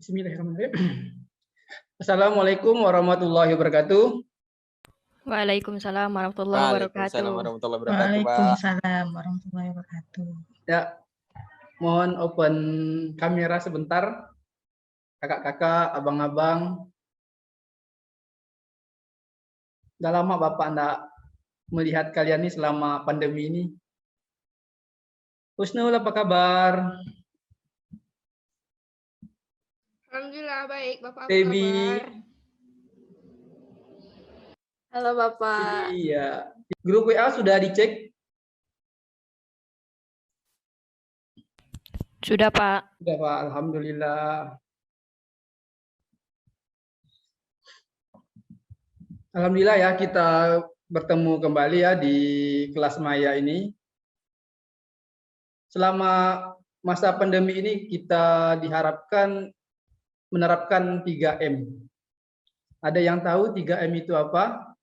Bismillahirrahmanirrahim. Assalamualaikum warahmatullahi wabarakatuh. Waalaikumsalam warahmatullahi wabarakatuh. Waalaikumsalam warahmatullahi wabarakatuh. Ya, mohon open kamera sebentar, kakak-kakak, abang-abang. Udah lama Bapak enggak melihat kalian nih selama pandemi ini. Husnul, apa kabar? Alhamdulillah baik, Bapak apa Baby. kabar? Halo Bapak. Iya. Grup WA sudah dicek? Sudah, Pak. Sudah, Pak. Alhamdulillah. Alhamdulillah ya, kita bertemu kembali ya di kelas Maya ini. Selama masa pandemi ini kita diharapkan menerapkan 3M. Ada yang tahu 3M itu apa?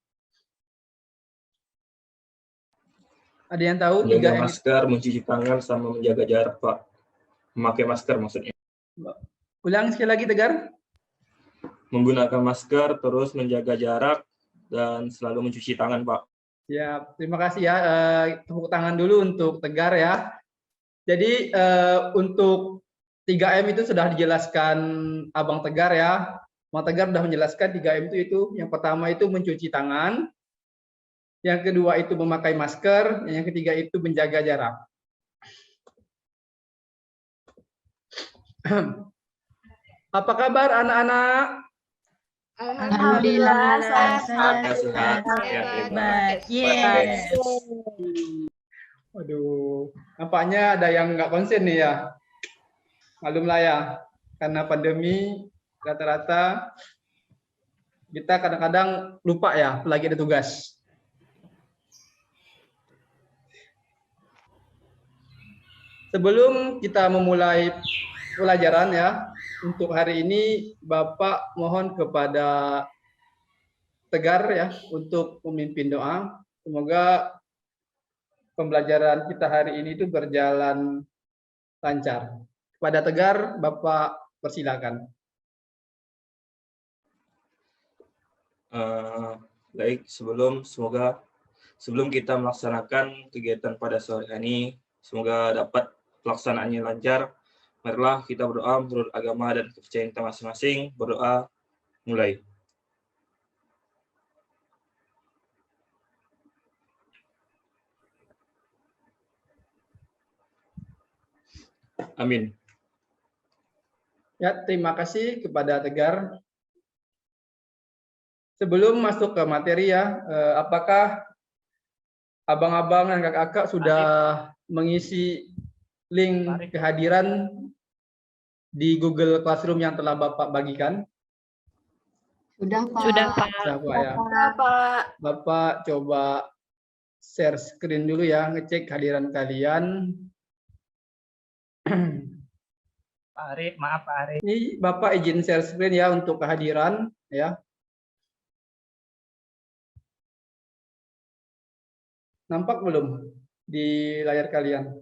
Ada yang tahu 3M? Menjaga masker, mencuci tangan, sama menjaga jarak, Pak. Memakai masker maksudnya. Ulang sekali lagi, Tegar. Menggunakan masker, terus menjaga jarak, dan selalu mencuci tangan, Pak. Ya, terima kasih ya. Tepuk tangan dulu untuk Tegar ya. Jadi untuk 3M itu sudah dijelaskan Abang Tegar ya. Abang Tegar sudah menjelaskan 3M itu yang pertama itu mencuci tangan, yang kedua itu memakai masker, yang ketiga itu menjaga jarak. Apa kabar anak-anak? Alhamdulillah sehat. Yes. Waduh, nampaknya ada yang nggak konsen nih ya. Malumlah ya, karena pandemi rata-rata kita kadang-kadang lupa ya, lagi ada tugas. Sebelum kita memulai pelajaran ya, untuk hari ini Bapak mohon kepada Tegar ya untuk memimpin doa. Semoga pembelajaran kita hari ini itu berjalan lancar. Kepada Tegar, Bapak persilakan. Baik, sebelum kita melaksanakan kegiatan pada sore ini, semoga dapat pelaksanaannya lancar. Marilah kita berdoa menurut agama dan kepercayaan kita masing-masing. Berdoa, mulai. Amin. Ya, terima kasih kepada Tegar. Sebelum masuk ke materi ya, apakah abang-abang dan kakak-kakak sudah mengisi link kehadiran di Google Classroom yang telah Bapak bagikan? Sudah, Pak. Sudah, Pak. Sudah, Pak ya. Bapak. Bapak coba share screen dulu ya, ngecek kehadiran kalian. Pak Ari, maaf Pak Ari. Ini Bapak izin share screen ya untuk kehadiran ya. Nampak belum di layar kalian?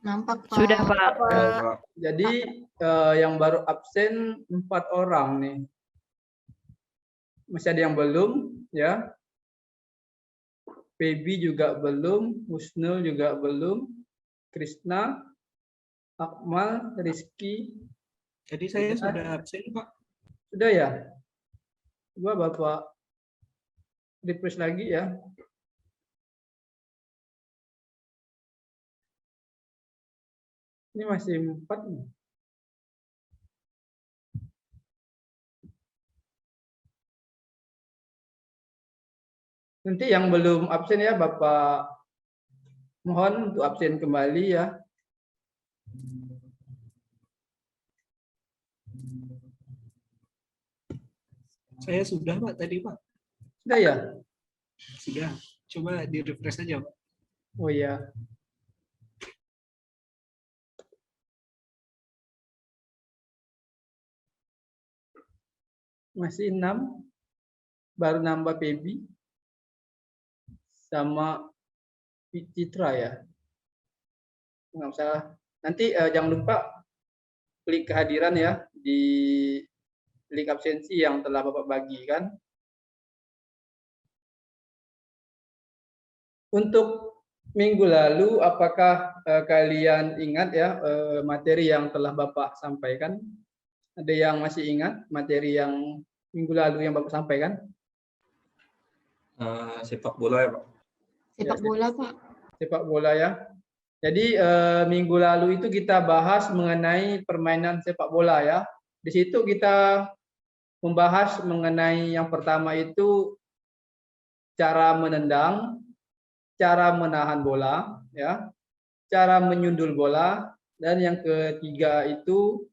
Nampak, Pak. Sudah, Pak. Jadi yang baru absen 4 orang nih. Masih ada yang belum ya. Baby juga belum, Husnul juga belum, Krisna, Akmal, Rizky. Jadi saya sudah absen, Pak. Sudah ya? Coba Bapak refresh lagi ya. Ini masih 4 nih. Nanti yang belum absen ya Bapak mohon untuk absen kembali ya. Saya sudah, Pak, tadi, Pak. Sudah ya? Sudah. Coba di-refresh aja, Pak. Oh iya. Masih 6. Baru nambah Baby. Sama Citra ya. Nggak usah. Nanti jangan lupa klik kehadiran ya di link absensi yang telah Bapak bagikan. Untuk minggu lalu, apakah kalian ingat ya materi yang telah Bapak sampaikan? Ada yang masih ingat materi yang minggu lalu yang Bapak sampaikan? Sepak bola ya Pak. Sepak bola, Pak. Sepak bola ya. Jadi minggu lalu itu kita bahas mengenai permainan sepak bola ya. Di situ kita membahas mengenai yang pertama itu cara menendang, cara menahan bola, ya, cara menyundul bola, dan yang ketiga itu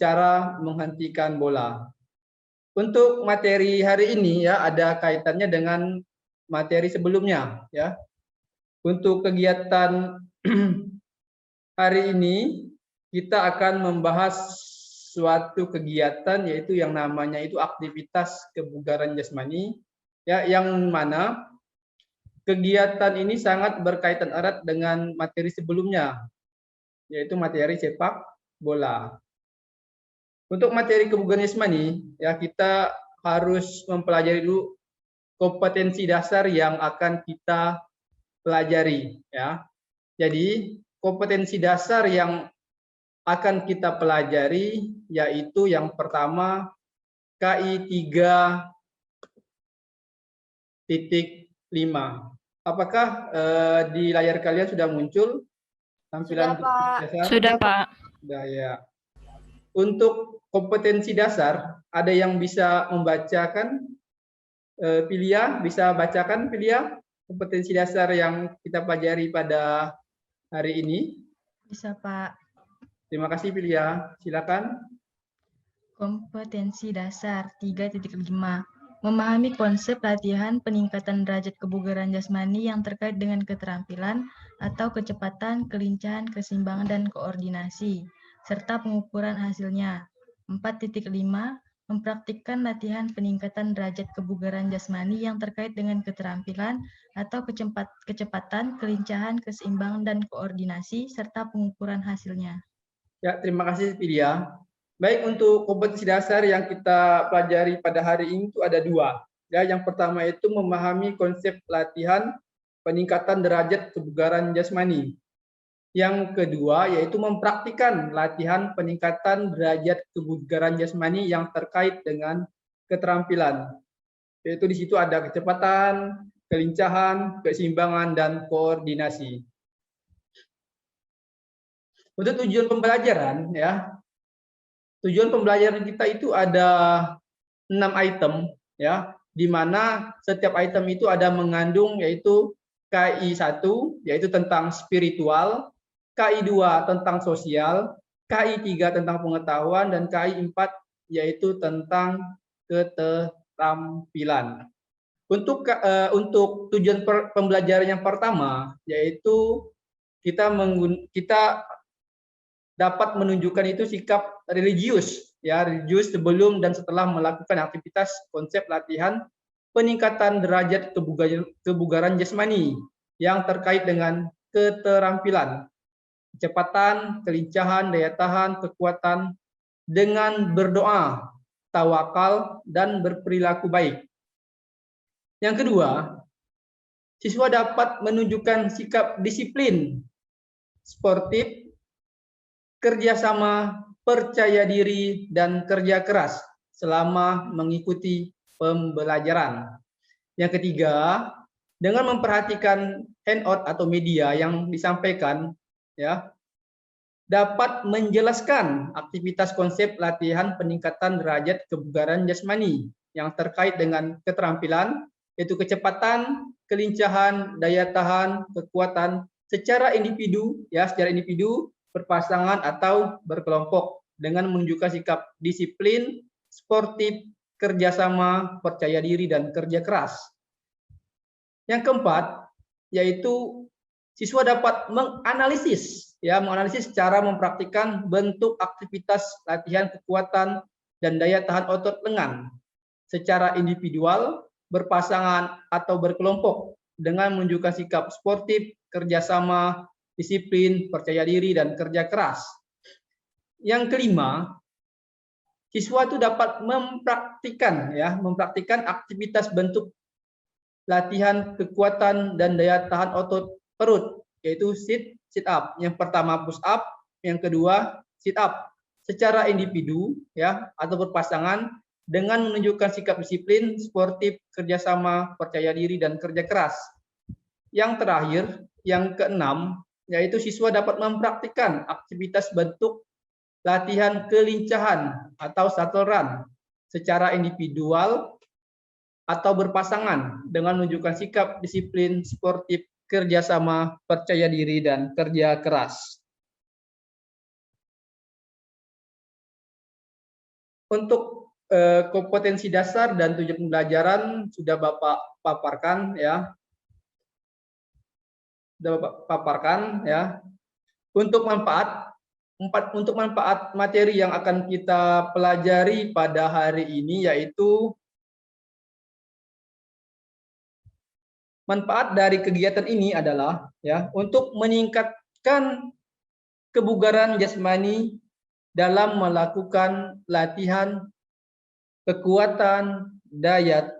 cara menghentikan bola. Untuk materi hari ini ya ada kaitannya dengan materi sebelumnya ya. Untuk kegiatan hari ini kita akan membahas suatu kegiatan yaitu yang namanya itu aktivitas kebugaran jasmani ya, yang mana kegiatan ini sangat berkaitan erat dengan materi sebelumnya, yaitu materi sepak bola. Untuk materi kebugaran jasmani, ya kita harus mempelajari dulu kompetensi dasar yang akan kita pelajari. Ya. Jadi kompetensi dasar yang akan kita pelajari yaitu yang pertama KI 3.5. Apakah di layar kalian sudah muncul tampilan Sudah, Pak. dasar? Sudah, Pak. Sudah ya. Untuk kompetensi dasar, ada yang bisa membacakan? Pilia, bisa bacakan Pilia kompetensi dasar yang kita pelajari pada hari ini? Bisa, Pak. Terima kasih Pilia. Silakan. Kompetensi dasar 3.5. Memahami konsep latihan peningkatan derajat kebugaran jasmani yang terkait dengan keterampilan atau kecepatan, kelincahan, keseimbangan, dan koordinasi, serta pengukuran hasilnya. 4.5. Mempraktikkan latihan peningkatan derajat kebugaran jasmani yang terkait dengan keterampilan atau kecepatan, kelincahan, keseimbangan, dan koordinasi, serta pengukuran hasilnya. Ya, terima kasih Pilia. Baik, untuk kompetensi dasar yang kita pelajari pada hari ini itu ada dua. Ya, yang pertama itu memahami konsep latihan peningkatan derajat kebugaran jasmani. Yang kedua yaitu mempraktikkan latihan peningkatan derajat kebugaran jasmani yang terkait dengan keterampilan. Yaitu di situ ada kecepatan, kelincahan, keseimbangan, dan koordinasi. Untuk tujuan pembelajaran ya. Tujuan pembelajaran kita itu ada 6 item ya, di mana setiap item itu ada mengandung yaitu KI 1 yaitu tentang spiritual, KI 2 tentang sosial, KI 3 tentang pengetahuan, dan KI 4 yaitu tentang keterampilan. Untuk tujuan pembelajaran yang pertama yaitu kita dapat menunjukkan itu sikap religius ya, religius sebelum dan setelah melakukan aktivitas konsep latihan peningkatan derajat kebugaran jasmani yang terkait dengan keterampilan, kecepatan, kelincahan, daya tahan, kekuatan dengan berdoa, tawakal, dan berperilaku baik. Yang kedua, siswa dapat menunjukkan sikap disiplin, sportif, kerjasama, percaya diri, dan kerja keras selama mengikuti pembelajaran. Yang ketiga, dengan memperhatikan handout atau media yang disampaikan, ya, dapat menjelaskan aktivitas konsep latihan peningkatan derajat kebugaran jasmani yang terkait dengan keterampilan, yaitu kecepatan, kelincahan, daya tahan, kekuatan secara individu, ya, secara individu, berpasangan atau berkelompok dengan menunjukkan sikap disiplin, sportif, kerjasama, percaya diri, dan kerja keras. Yang keempat, yaitu siswa dapat menganalisis, ya, menganalisis cara mempraktikkan bentuk aktivitas latihan kekuatan dan daya tahan otot lengan secara individual, berpasangan, atau berkelompok dengan menunjukkan sikap sportif, kerjasama, disiplin, percaya diri, dan kerja keras. Yang kelima, siswa itu dapat mempraktikkan aktivitas bentuk latihan kekuatan dan daya tahan otot perut, yaitu sit up. Yang pertama push up, yang kedua sit up secara individu ya atau berpasangan dengan menunjukkan sikap disiplin, sportif, kerjasama, percaya diri dan kerja keras. Yang terakhir, yang keenam, yaitu siswa dapat mempraktikkan aktivitas bentuk latihan kelincahan atau shuttle run secara individual atau berpasangan dengan menunjukkan sikap disiplin, sportif, kerjasama, percaya diri, dan kerja keras. Untuk kompetensi dasar dan tujuan pembelajaran sudah Bapak paparkan ya. Sudah Bapak paparkan ya. Untuk manfaat materi yang akan kita pelajari pada hari ini yaitu manfaat dari kegiatan ini adalah ya untuk meningkatkan kebugaran jasmani dalam melakukan latihan kekuatan, daya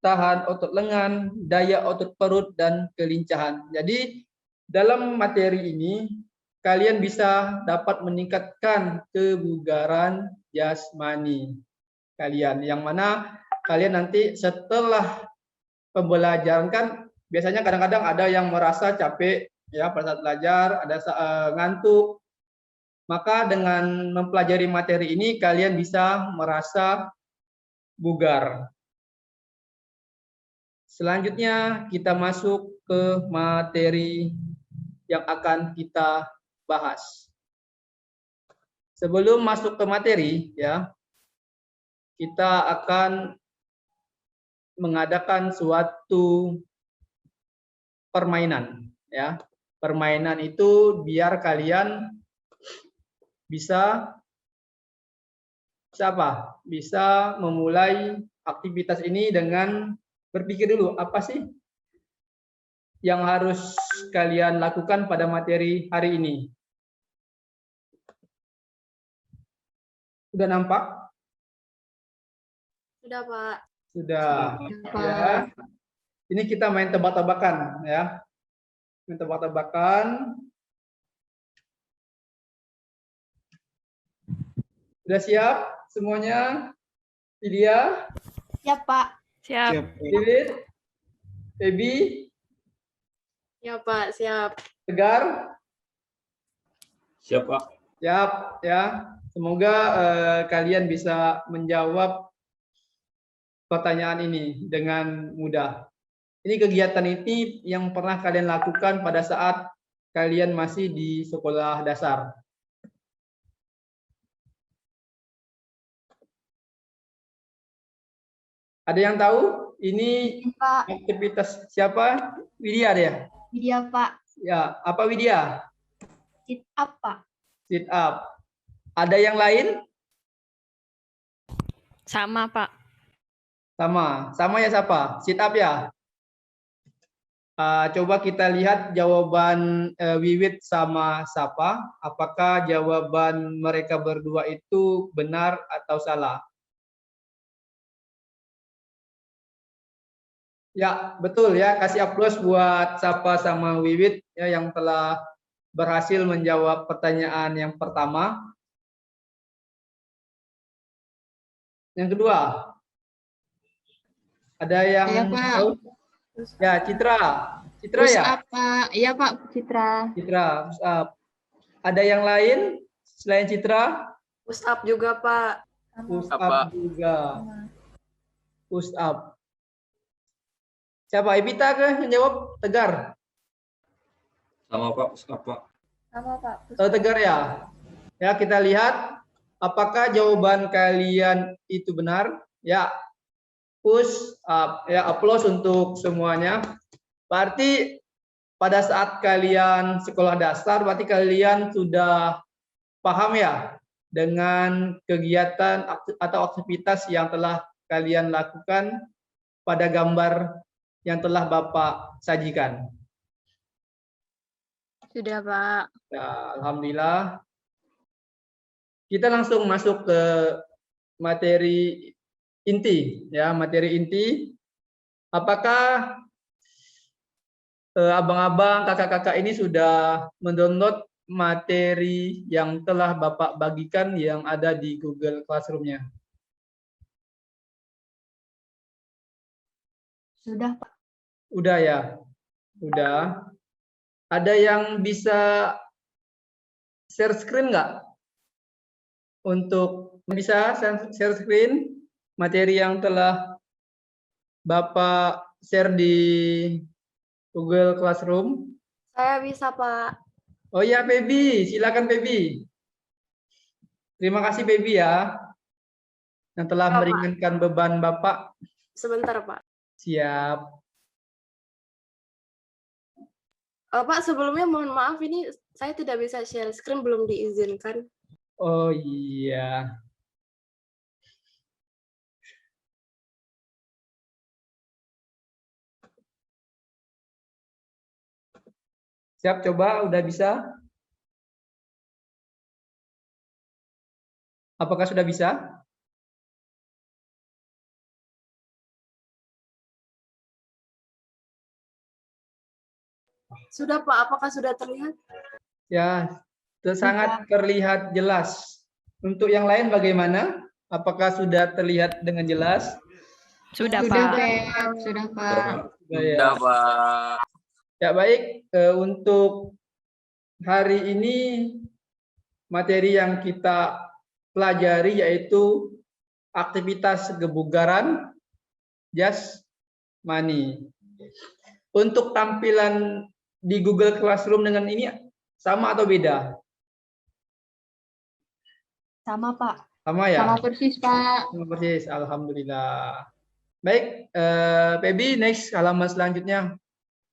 tahan otot lengan, daya otot perut dan kelincahan. Jadi dalam materi ini kalian bisa dapat meningkatkan kebugaran jasmani kalian, yang mana kalian nanti setelah pembelajaran kan biasanya kadang-kadang ada yang merasa capek ya pada saat belajar, ada ngantuk. Maka dengan mempelajari materi ini kalian bisa merasa bugar. Selanjutnya kita masuk ke materi yang akan kita bahas. Sebelum masuk ke materi ya, kita akan mengadakan suatu permainan ya. Permainan itu biar kalian bisa memulai aktivitas ini dengan berpikir dulu apa sih yang harus kalian lakukan pada materi hari ini. Sudah nampak? Sudah, Pak. Sudah. Pak. Ya. Ini kita main tebak-tebakan ya. Main tebak-tebakan. Sudah siap semuanya? Lydia? Siap, Pak. Siap. David? Ebi? Ya, Pak. Siap. Tegar? Siap, Pak. Siap ya. Semoga kalian bisa menjawab pertanyaan ini dengan mudah. Ini kegiatan ini yang pernah kalian lakukan pada saat kalian masih di sekolah dasar. Ada yang tahu? Ini Pak. aktivitas siapa? Widya ya? Widya, Pak. Ya, apa Widya? Sit up, Pak. Sit up. Ada yang lain? Sama, Pak. Sama. Sama ya siapa? Sit up ya? Coba kita lihat jawaban Wiwit sama Sapa. Apakah jawaban mereka berdua itu benar atau salah? Ya, betul ya. Kasih aplaus buat Sapa sama Wiwit ya yang telah berhasil menjawab pertanyaan yang pertama. Yang kedua, ada yang tahu? Ya, Citra. Citra ya? Push up, Pak. Iya, Pak. Citra. Citra, push up. Ada yang lain selain Citra? Push up juga, Pak. Push up juga. Push up. Siapa? Evita ke yang jawab? Tegar. Sama, Pak. Push up, Pak. Sama, Pak. Tegar ya? Ya, kita lihat apakah jawaban kalian itu benar? Ya. Push up. Ya, aplaus untuk semuanya. Berarti pada saat kalian sekolah dasar, berarti kalian sudah paham ya dengan kegiatan atau aktivitas yang telah kalian lakukan pada gambar yang telah Bapak sajikan. Sudah, Pak. Ya, alhamdulillah. kita langsung masuk ke materi inti ya, materi inti. Apakah abang-abang, kakak-kakak ini sudah mendownload materi yang telah Bapak bagikan yang ada di Google Classroom-nya? Sudah, Pak. Udah ya? Udah. Ada yang bisa share screen nggak? Untuk bisa share screen materi yang telah Bapak share di Google Classroom? Saya bisa, Pak. Oh ya, Feby, silakan Feby. Terima kasih Feby ya, yang telah Ya, Pak. meringankan beban Bapak. Sebentar, Pak. Siap. Pak, sebelumnya mohon maaf, ini saya tidak bisa share screen, belum diizinkan. Oh iya. Siap, coba udah bisa? Apakah sudah bisa? Sudah, Pak. Apakah sudah terlihat? Ya, sangat terlihat jelas. Untuk yang lain bagaimana? Apakah sudah terlihat dengan jelas? Sudah, Sudah, Pak. Pak. Sudah, Pak. Sudah ya. Sudah, Pak. Ya baik, untuk hari ini materi yang kita pelajari yaitu aktivitas kebugaran jasmani. Untuk tampilan di Google Classroom dengan ini sama atau beda? Sama, Pak. Sama ya? Sama persis, Pak. Sama persis, alhamdulillah. Baik, Feby, next halaman selanjutnya.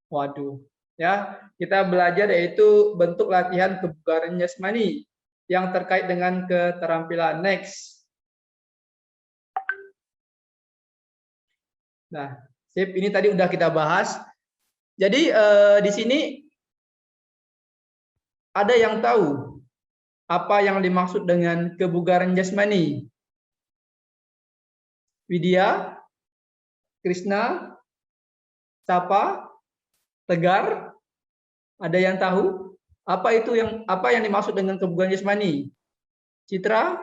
Waduh, ya kita belajar yaitu bentuk latihan kebugaran jasmani yang terkait dengan keterampilan. Next. Nah, sip. Ini tadi udah kita bahas. Jadi di sini ada yang tahu apa yang dimaksud dengan kebugaran jasmani? Widya, Krishna, Sapa, Tegar, ada yang tahu apa yang dimaksud dengan kebugaran jasmani? Citra?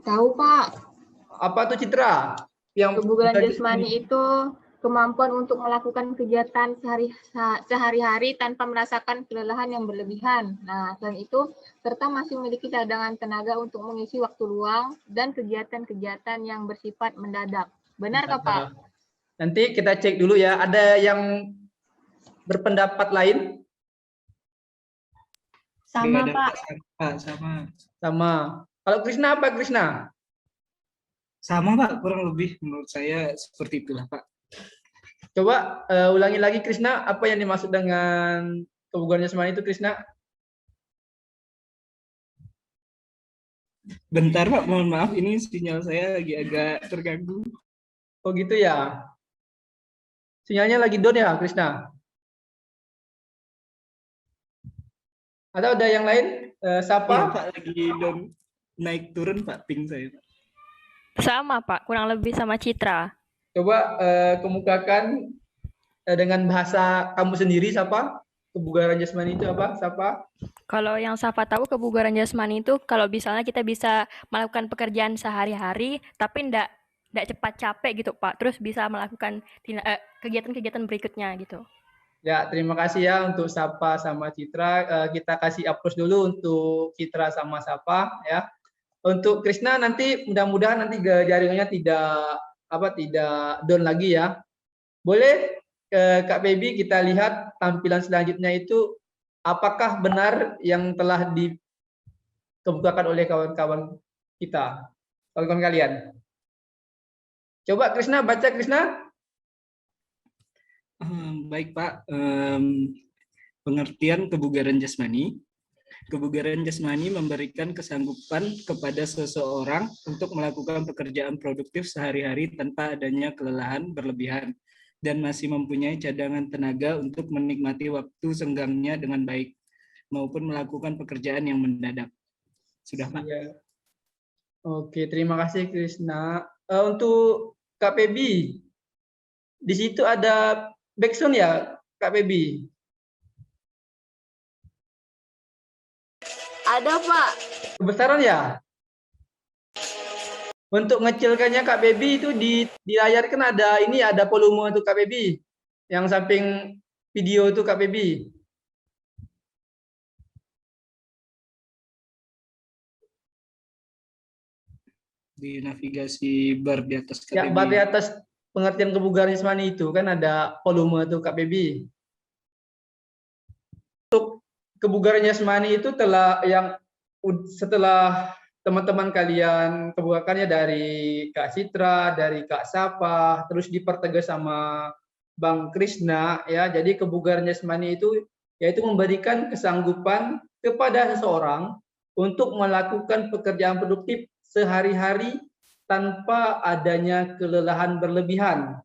Tahu, Pak. Apa tuh Citra? Yang Kebugaran bukan jasmani itu kemampuan untuk melakukan kegiatan sehari-hari tanpa merasakan kelelahan yang berlebihan. Nah, selain itu, serta masih memiliki cadangan tenaga untuk mengisi waktu luang dan kegiatan-kegiatan yang bersifat mendadak. Benar, Pak? Nanti kita cek dulu ya. Ada yang berpendapat lain? Sama, Nggak ada, Pak. Pak, sama. Sama. Kalau Krishna apa Krishna? Sama, Pak, kurang lebih menurut saya seperti itulah, Pak. Coba ulangi lagi Krishna, apa yang dimaksud dengan kebugaran jasmani itu Krishna? Bentar, Pak, mohon maaf, ini sinyal saya lagi agak terganggu. Oh gitu ya. Sinyalnya lagi down ya Krishna? Atau ada yang lain? Siapa? Iya, Pak, lagi down, naik turun, Pak, ping saya, Pak. Sama, Pak. Kurang lebih sama Citra. Coba kemukakan dengan bahasa kamu sendiri, siapa? Kebugaran jasmani itu apa? Siapa? Kalau yang Safa tahu, kebugaran jasmani itu kalau misalnya kita bisa melakukan pekerjaan sehari-hari, tapi ndak cepat capek gitu, Pak. Terus bisa melakukan kegiatan-kegiatan berikutnya gitu. Ya, terima kasih ya untuk Sapa sama Citra. Kita kasih applause dulu untuk Citra sama Sapa ya. Untuk Krishna nanti mudah-mudahan nanti jaringannya tidak down lagi ya. Boleh Kak Baby kita lihat tampilan selanjutnya itu apakah benar yang telah dikemukakan oleh kawan-kawan kita, kawan-kawan kalian. Coba Krishna baca Krishna. Baik, Pak. Pengertian kebugaran jasmani. Kebugaran jasmani memberikan kesanggupan kepada seseorang untuk melakukan pekerjaan produktif sehari-hari tanpa adanya kelelahan berlebihan dan masih mempunyai cadangan tenaga untuk menikmati waktu senggangnya dengan baik maupun melakukan pekerjaan yang mendadak. Sudah, Pak. Iya. Oke, terima kasih Krisna. Untuk Kak Pebi, di situ ada backsound ya, Kak Pebi? Ada, Pak. Kebesaran ya? Untuk ngecilkannya Kak Baby itu di layar kan ada ini, ada volume untuk Kak Baby. Yang samping video itu Kak Baby. Di navigasi bar di atas Ya, KBB. bar di atas pengertian kebugaran jasmani itu kan ada volume itu Kak Baby. Untuk kebugaran jasmani itu setelah teman-teman kalian kebukakannya dari Kak Citra, dari Kak Sapa, terus dipertegas sama Bang Krisna ya. Jadi kebugaran jasmani itu yaitu memberikan kesanggupan kepada seseorang untuk melakukan pekerjaan produktif sehari-hari tanpa adanya kelelahan berlebihan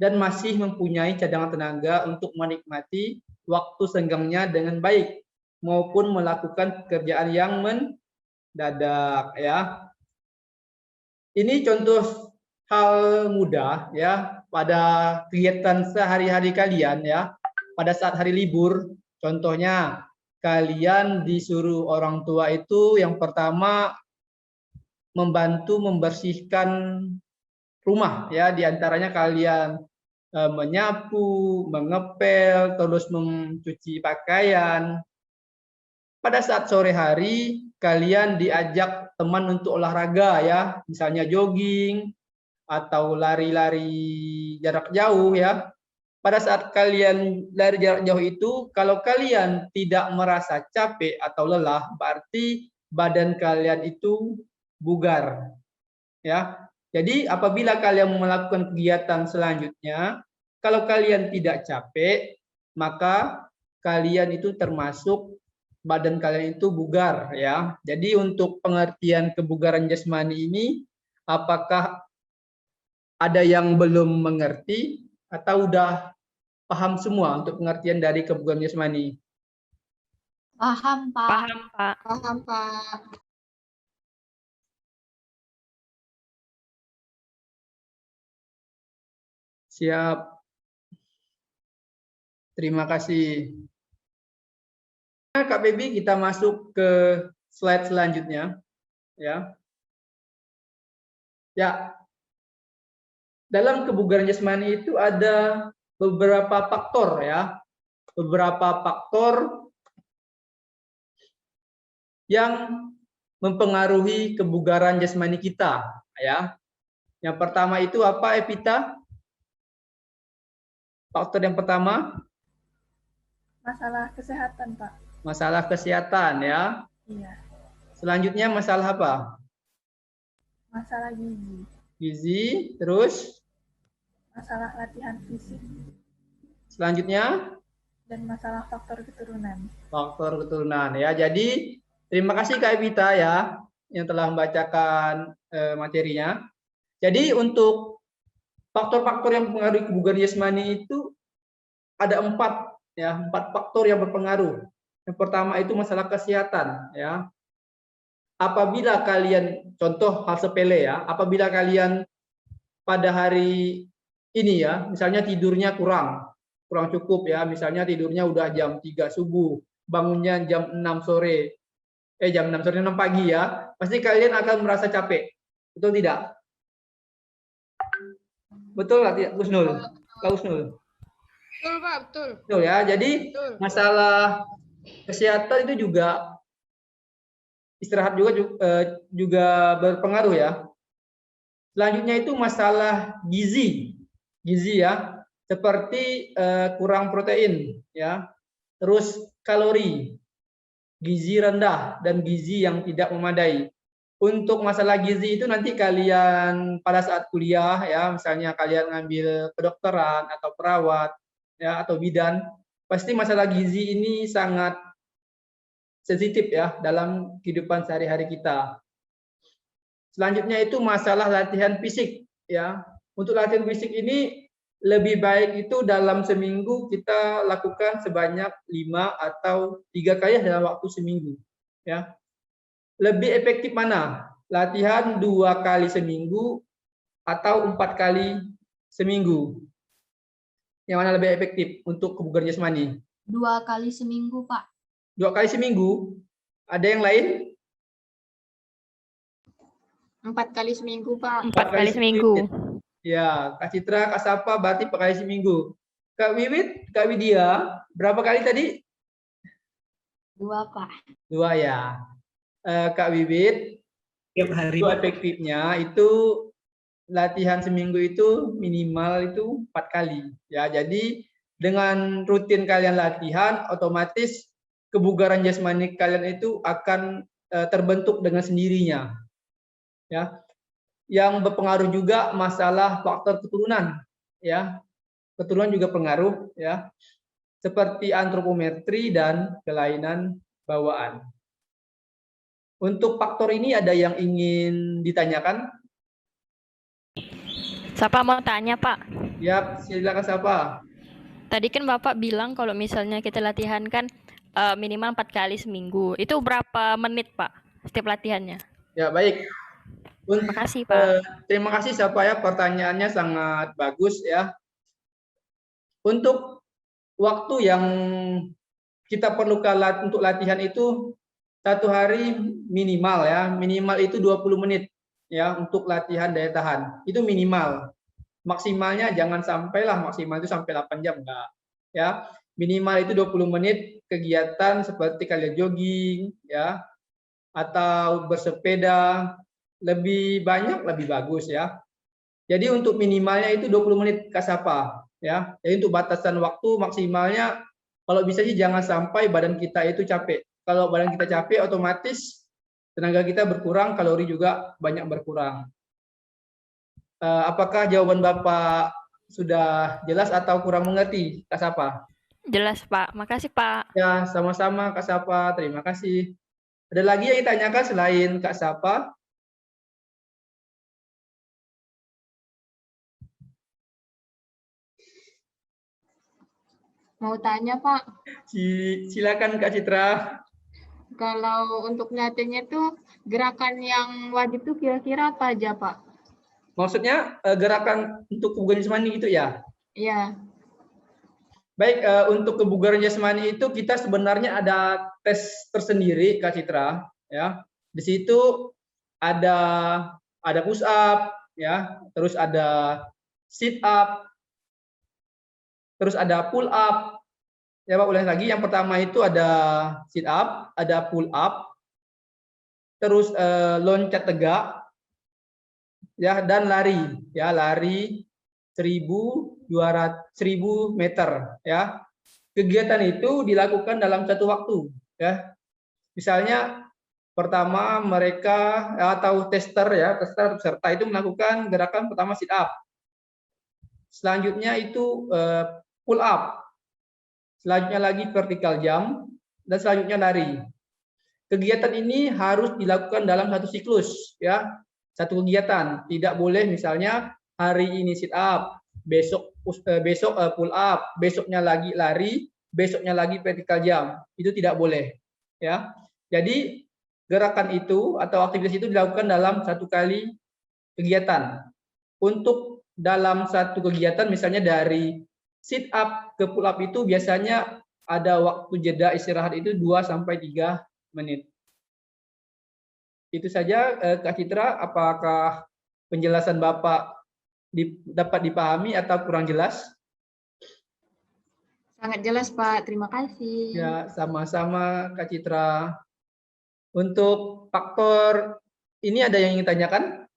dan masih mempunyai cadangan tenaga untuk menikmati waktu senggangnya dengan baik maupun melakukan pekerjaan yang mendadak ya. Ini contoh hal mudah ya pada kegiatan sehari-hari kalian ya. Pada saat hari libur, contohnya kalian disuruh orang tua itu yang pertama membantu membersihkan rumah ya, diantaranya kalian menyapu, mengepel, terus mencuci pakaian. Pada saat sore hari kalian diajak teman untuk olahraga ya, misalnya jogging atau lari-lari jarak jauh ya. Pada saat kalian lari jarak jauh itu, kalau kalian tidak merasa capek atau lelah, berarti badan kalian itu bugar. Ya. Jadi apabila kalian melakukan kegiatan selanjutnya, kalau kalian tidak capek, maka kalian itu termasuk badan kalian itu bugar ya. Jadi untuk pengertian kebugaran jasmani ini, apakah ada yang belum mengerti atau udah paham semua untuk pengertian dari kebugaran jasmani? Paham, Pak. Paham, Pak. Paham, Pak. Siap. Terima kasih. Kak Baby, kita masuk ke slide selanjutnya. Ya. Ya. Dalam kebugaran jasmani itu ada beberapa faktor ya. Beberapa faktor yang mempengaruhi kebugaran jasmani kita ya. Yang pertama itu apa, Evita? Faktor yang pertama? Masalah kesehatan, Pak. Masalah kesehatan ya. Iya. Selanjutnya masalah apa? Masalah gizi. Gizi, terus? Masalah latihan fisik. Selanjutnya? Dan masalah faktor keturunan. Faktor keturunan ya. Jadi terima kasih Kak Evita ya yang telah membacakan materinya. Jadi untuk faktor-faktor yang mempengaruhi kebugaran jasmani itu ada 4 ya, 4 faktor yang berpengaruh. Yang pertama itu masalah kesehatan ya. Apabila kalian, contoh hal sepele ya, apabila kalian pada hari ini ya, misalnya tidurnya kurang cukup ya, misalnya tidurnya udah jam 3 subuh, bangunnya jam 6 sore, jam 6 sore 6 pagi ya, pasti kalian akan merasa capek, betul tidak? Betul nggak tidak, Gusnul? Kak Gusnul? Betul, Pak, betul. Betul ya, jadi Betul. masalah kesehatan itu juga istirahat juga berpengaruh ya. Selanjutnya itu masalah gizi ya, seperti kurang protein ya, terus kalori, gizi rendah dan gizi yang tidak memadai. Untuk masalah gizi itu nanti kalian pada saat kuliah ya, misalnya kalian ngambil kedokteran atau perawat ya atau bidan, pasti masalah gizi ini sangat sensitif ya dalam kehidupan sehari-hari kita. Selanjutnya itu masalah latihan fisik ya. Untuk latihan fisik ini lebih baik itu dalam seminggu kita lakukan sebanyak 5 atau 3 kali dalam waktu seminggu ya. lebih efektif mana? Latihan 2 kali seminggu atau 4 kali seminggu? Yang mana lebih efektif untuk kebugaran jasmani? 2 kali seminggu, Pak. 2 kali seminggu. Ada yang lain? 4 kali seminggu, Pak. 4 kali seminggu. Ya, Kak Citra, Kak Sapa berarti 4 kali seminggu. Kak Wiwit, Kak Widya, berapa kali tadi? 2, Pak. 2 ya. Kak Wiwit, Tiap hari, itu Pak. efektifnya itu latihan seminggu itu minimal itu 4 kali. Ya, jadi dengan rutin kalian latihan, otomatis kebugaran jasmani kalian itu akan terbentuk dengan sendirinya. Ya, yang berpengaruh juga masalah faktor keturunan. Ya, keturunan juga pengaruh. Ya, seperti antropometri dan kelainan bawaan. Untuk faktor ini ada yang ingin ditanyakan? Siapa mau tanya, Pak? Ya, silakan siapa? Tadi kan Bapak bilang kalau misalnya kita latihan kan minimal 4 kali seminggu. Itu berapa menit, Pak, setiap latihannya? Ya, baik. Terima kasih, Pak. Terima kasih siapa ya, pertanyaannya sangat bagus ya. Untuk waktu yang kita perlukan untuk latihan itu 1 hari minimal ya, minimal itu 20 menit ya untuk latihan daya tahan. Itu minimal. Maksimalnya jangan sampailah maksimal itu sampai 8 jam enggak. Ya, minimal itu 20 menit kegiatan seperti kalian jogging ya atau bersepeda, lebih banyak lebih bagus ya. Jadi untuk minimalnya itu 20 menit Kasapa ya. Jadi untuk batasan waktu maksimalnya kalau bisa sih jangan sampai badan kita itu capek. Kalau badan kita capek otomatis tenaga kita berkurang, kalori juga banyak berkurang. Apakah jawaban Bapak sudah jelas atau kurang mengerti, Kasapa? Jelas, Pak. Makasih, Pak. Ya, sama-sama Kasapa. Terima kasih. Ada lagi yang ditanyakan selain Kak Sapa? Mau tanya, Pak. Silakan Kak Citra. Kalau untuk latihannya tuh gerakan yang wajib tuh kira-kira apa aja, Pak? Maksudnya gerakan untuk kebugaran jasmani gitu ya? Iya. Baik, untuk kebugaran jasmani itu kita sebenarnya ada tes tersendiri Kak Citra ya. Di situ ada push up ya, terus ada sit up, terus ada pull up. Ya Pak, ulang lagi. Yang pertama itu ada sit up, ada pull up, terus loncat tegak, ya, dan lari, ya, lari 1.200 meter, ya. Kegiatan itu dilakukan dalam satu waktu, ya. Misalnya pertama mereka atau tester peserta itu melakukan gerakan pertama sit up. Selanjutnya itu pull up. Selanjutnya lagi vertical jump, dan selanjutnya lari. Kegiatan ini harus dilakukan dalam satu siklus, ya, satu kegiatan. Tidak boleh misalnya hari ini sit up, besok pull up, besoknya lagi lari, besoknya lagi vertical jump. Itu tidak boleh, ya. Jadi gerakan itu atau aktivitas itu dilakukan dalam satu kali kegiatan. Untuk dalam satu kegiatan misalnya dari sit up ke pull up itu biasanya ada waktu jeda istirahat itu 2-3 menit. Itu saja Kak Citra, apakah penjelasan Bapak dapat dipahami atau kurang jelas? Sangat jelas, Pak. Terima kasih. Ya, sama-sama Kak Citra. Untuk faktor ini ada yang ingin tanyakan?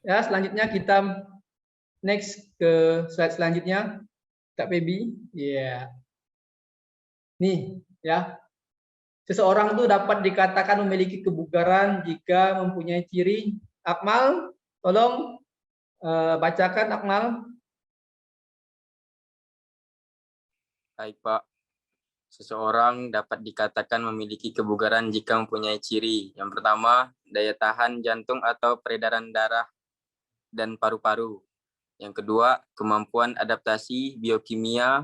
Ya, selanjutnya kita next ke slide selanjutnya, Kak Febi. Ya, nih ya, seseorang itu dapat dikatakan memiliki kebugaran jika mempunyai ciri. Akmal, tolong bacakan Akmal. Baik, Pak. Seseorang dapat dikatakan memiliki kebugaran jika mempunyai ciri. Yang pertama, daya tahan jantung atau peredaran darah dan paru-paru. Yang kedua, kemampuan adaptasi biokimia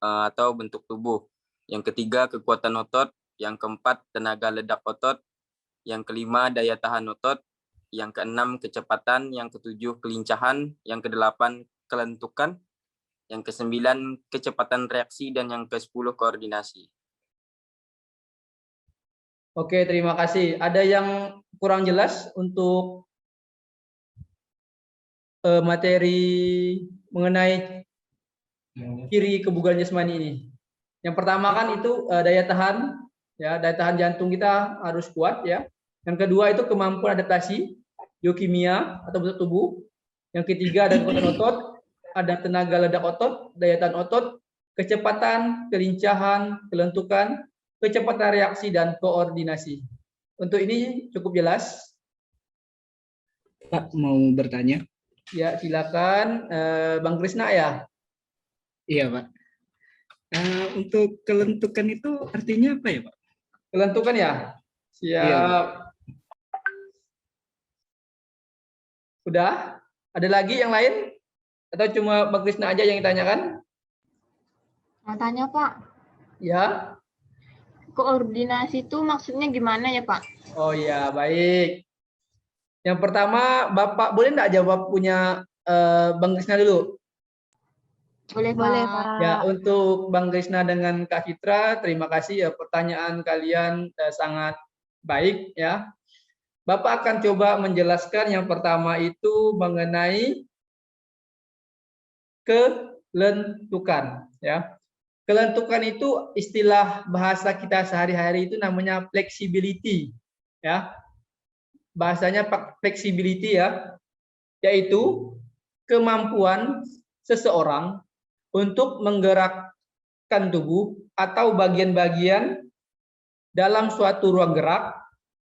atau bentuk tubuh. Yang ketiga, kekuatan otot. Yang keempat, tenaga ledak otot. Yang kelima, daya tahan otot. Yang keenam, kecepatan. Yang ketujuh, kelincahan. Yang kedelapan, kelentukan. Yang kesembilan, kecepatan reaksi. Dan yang ke-10, koordinasi. Oke, terima kasih. Ada yang kurang jelas untuk materi mengenai ciri kebugaran jasmani ini? Yang pertama kan itu daya tahan, ya, daya tahan jantung kita harus kuat, ya. Yang kedua itu kemampuan adaptasi, biokimia atau bentuk tubuh. Yang ketiga ada kekuatan otot, ada tenaga ledak otot, daya tahan otot, kecepatan, kelincahan, kelentukan, kecepatan reaksi, dan koordinasi. Untuk ini cukup jelas. Pak, mau bertanya? Ya, silakan Bang Krisna ya. Iya, Pak. Untuk kelentukan itu artinya apa ya, Pak? Kelentukan ya? Siap. Iya. Sudah? Ada lagi yang lain? Atau cuma Bang Krisna aja yang ditanyakan? Mau tanya, Pak. Ya. Koordinasi itu maksudnya gimana ya, Pak? Oh ya, baik. Yang pertama, Bapak boleh enggak jawab punya Bang Krisna dulu? Boleh, Pak. Ya, untuk Bang Krisna dengan Kak Citra, terima kasih ya, pertanyaan kalian sangat baik ya. Bapak akan coba menjelaskan yang pertama itu mengenai kelentukan ya. Kelentukan itu istilah bahasa kita sehari-hari itu namanya flexibility ya. Bahasanya flexibility ya, yaitu kemampuan seseorang untuk menggerakkan tubuh atau bagian-bagian dalam suatu ruang gerak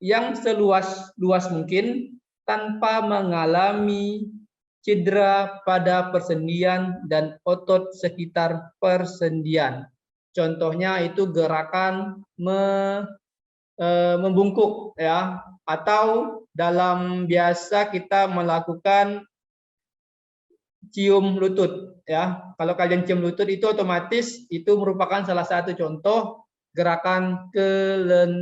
yang seluas-luas mungkin tanpa mengalami cedera pada persendian dan otot sekitar persendian. Contohnya itu gerakan membungkuk ya, atau dalam biasa kita melakukan cium lutut ya. Kalau kalian cium lutut itu otomatis itu merupakan salah satu contoh gerakan kelentukan.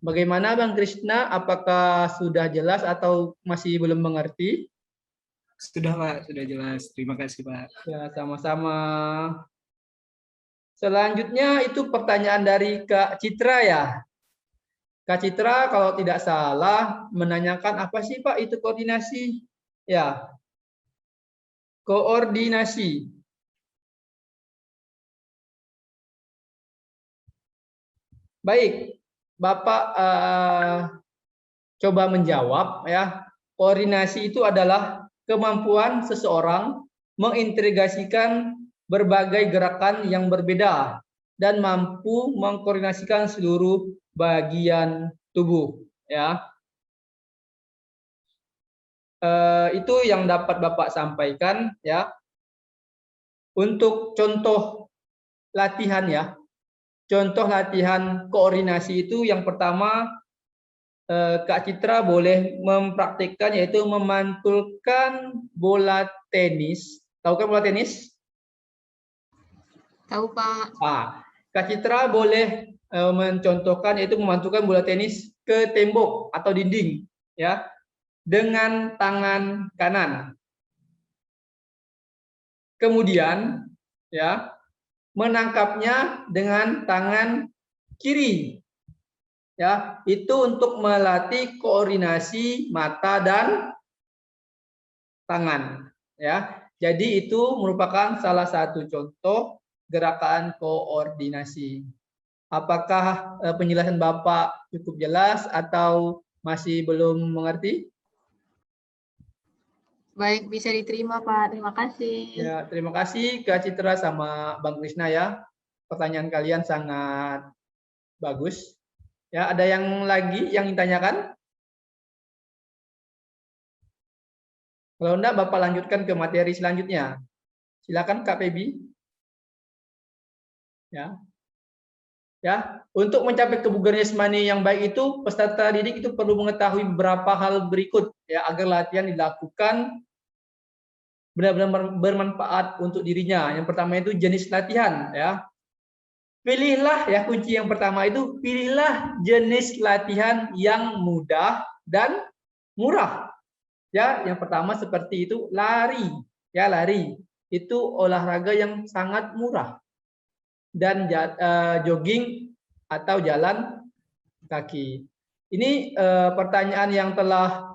Bagaimana Bang Krisna, apakah sudah jelas atau masih belum mengerti? Sudah, Pak, sudah jelas. Terima kasih, Pak. Ya, sama-sama. Selanjutnya itu pertanyaan dari Kak Citra ya. Kak Citra kalau tidak salah menanyakan apa sih Pak itu koordinasi? Ya, koordinasi. Baik, Bapak coba menjawab ya. Koordinasi itu adalah kemampuan seseorang mengintegrasikan berbagai gerakan yang berbeda dan mampu mengkoordinasikan seluruh bagian tubuh ya. Itu yang dapat Bapak sampaikan ya. Untuk contoh latihan ya. Contoh latihan koordinasi itu yang pertama Kak Citra boleh mempraktikkan yaitu memantulkan bola tenis. Tahu kan bola tenis? Tahu, Pak. Kak Citra boleh mencontohkan yaitu memantulkan bola tenis ke tembok atau dinding ya dengan tangan kanan. Kemudian ya menangkapnya dengan tangan kiri. Ya, itu untuk melatih koordinasi mata dan tangan ya. Jadi itu merupakan salah satu contoh gerakan koordinasi. Apakah penjelasan Bapak cukup jelas atau masih belum mengerti? Baik, bisa diterima, Pak. Terima kasih. Ya, terima kasih Kak Citra sama Bang Krisna ya. Pertanyaan kalian sangat bagus. Ya, ada yang lagi yang ditanyakan? Kalau enggak, Bapak lanjutkan ke materi selanjutnya. Silakan Kak Pebi. Ya. Ya, untuk mencapai kebugaran jasmani yang baik itu peserta didik itu perlu mengetahui beberapa hal berikut ya agar latihan dilakukan benar-benar bermanfaat untuk dirinya. Yang pertama itu jenis latihan, ya. Pilihlah, ya, kunci yang pertama itu pilihlah jenis latihan yang mudah dan murah. Ya, yang pertama seperti itu lari, ya, lari. Itu olahraga yang sangat murah. Dan jogging atau jalan kaki. Ini pertanyaan yang telah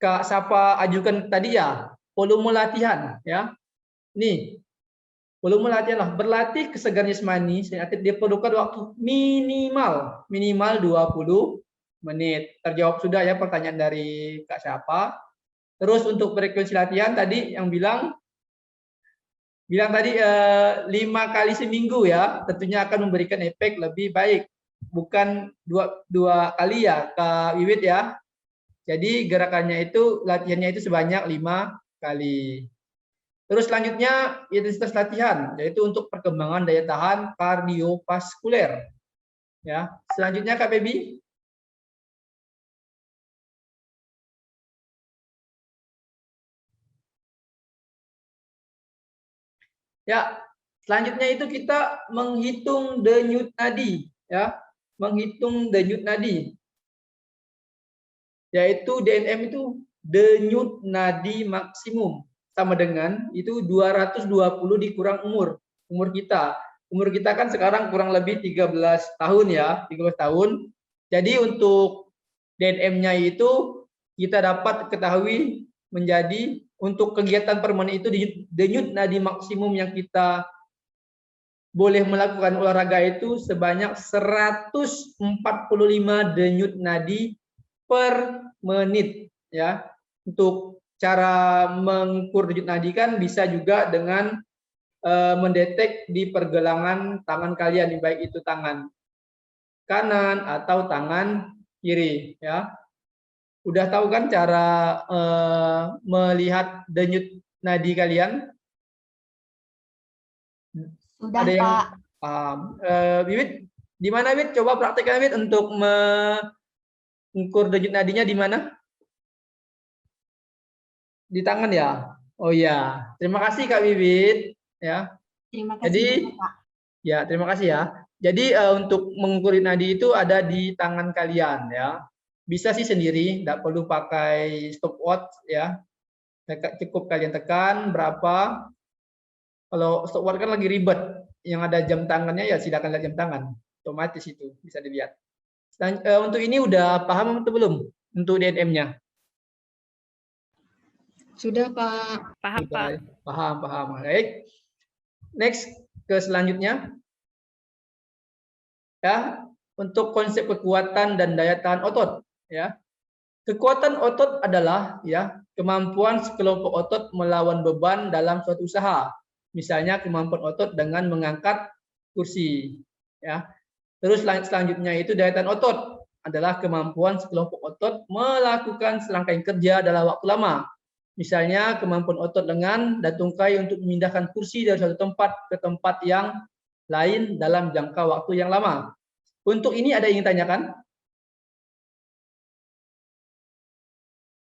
Kak Sapa ajukan tadi, ya, volume latihan, ya. Nih, volume latihan lah, berlatih kesegaran jasmani, dia perlukan waktu minimal 20 menit. Terjawab sudah, ya, pertanyaan dari Kak Sapa. Terus untuk frekuensi latihan tadi yang bilang tadi 5 kali seminggu, ya, tentunya akan memberikan efek lebih baik. Bukan dua kali, ya, Kak Wiwit, ya. Jadi gerakannya itu, latihannya itu sebanyak 5 kali. Terus selanjutnya intensitas latihan, yaitu untuk perkembangan daya tahan kardiovaskuler. Ya, selanjutnya Kak Baby. Ya, selanjutnya itu kita menghitung denyut nadi, ya, menghitung denyut nadi, yaitu DNM itu denyut nadi maksimum. Sama dengan itu 220 dikurang umur kita. Umur kita kan sekarang kurang lebih 13 tahun, ya, 13 tahun. Jadi untuk DNM-nya itu kita dapat ketahui menjadi untuk kegiatan permanen itu denyut nadi maksimum yang kita boleh melakukan olahraga itu sebanyak 145 denyut nadi per menit, ya. Untuk cara mengukur denyut nadi kan bisa juga dengan mendetek di pergelangan tangan kalian, baik itu tangan kanan atau tangan kiri, ya. Udah tahu kan cara melihat denyut nadi kalian? Sudah, Ada yang Pak. paham? Wiwit, di mana, Wit? Coba praktekkan, Wit, untuk mengukur denyut nadinya di mana? Di tangan, ya? Oh ya, terima kasih Kak Wiwit, ya. Terima kasih Jadi, juga, Pak. ya, terima kasih, ya. Jadi untuk mengukur nadi itu ada di tangan kalian, ya. Bisa sih sendiri, tidak perlu pakai stopwatch, ya. Cukup kalian tekan berapa. Kalau stopwatch kan lagi ribet, yang ada jam tangannya, ya silakan lihat jam tangan, otomatis itu bisa dilihat. Untuk ini udah paham atau belum untuk DNM-nya? Sudah, Pak. Paham, Pak. Paham. Baik. Next ke selanjutnya. Ya, untuk konsep kekuatan dan daya tahan otot, ya. Kekuatan otot adalah, ya, kemampuan sekelompok otot melawan beban dalam suatu usaha. Misalnya kemampuan otot dengan mengangkat kursi, ya. Terus selanjutnya itu daya tahan otot adalah kemampuan sekelompok otot melakukan serangkaian kerja dalam waktu lama. Misalnya kemampuan otot lengan dan tungkai untuk memindahkan kursi dari satu tempat ke tempat yang lain dalam jangka waktu yang lama. Untuk ini ada yang ingin tanyakan?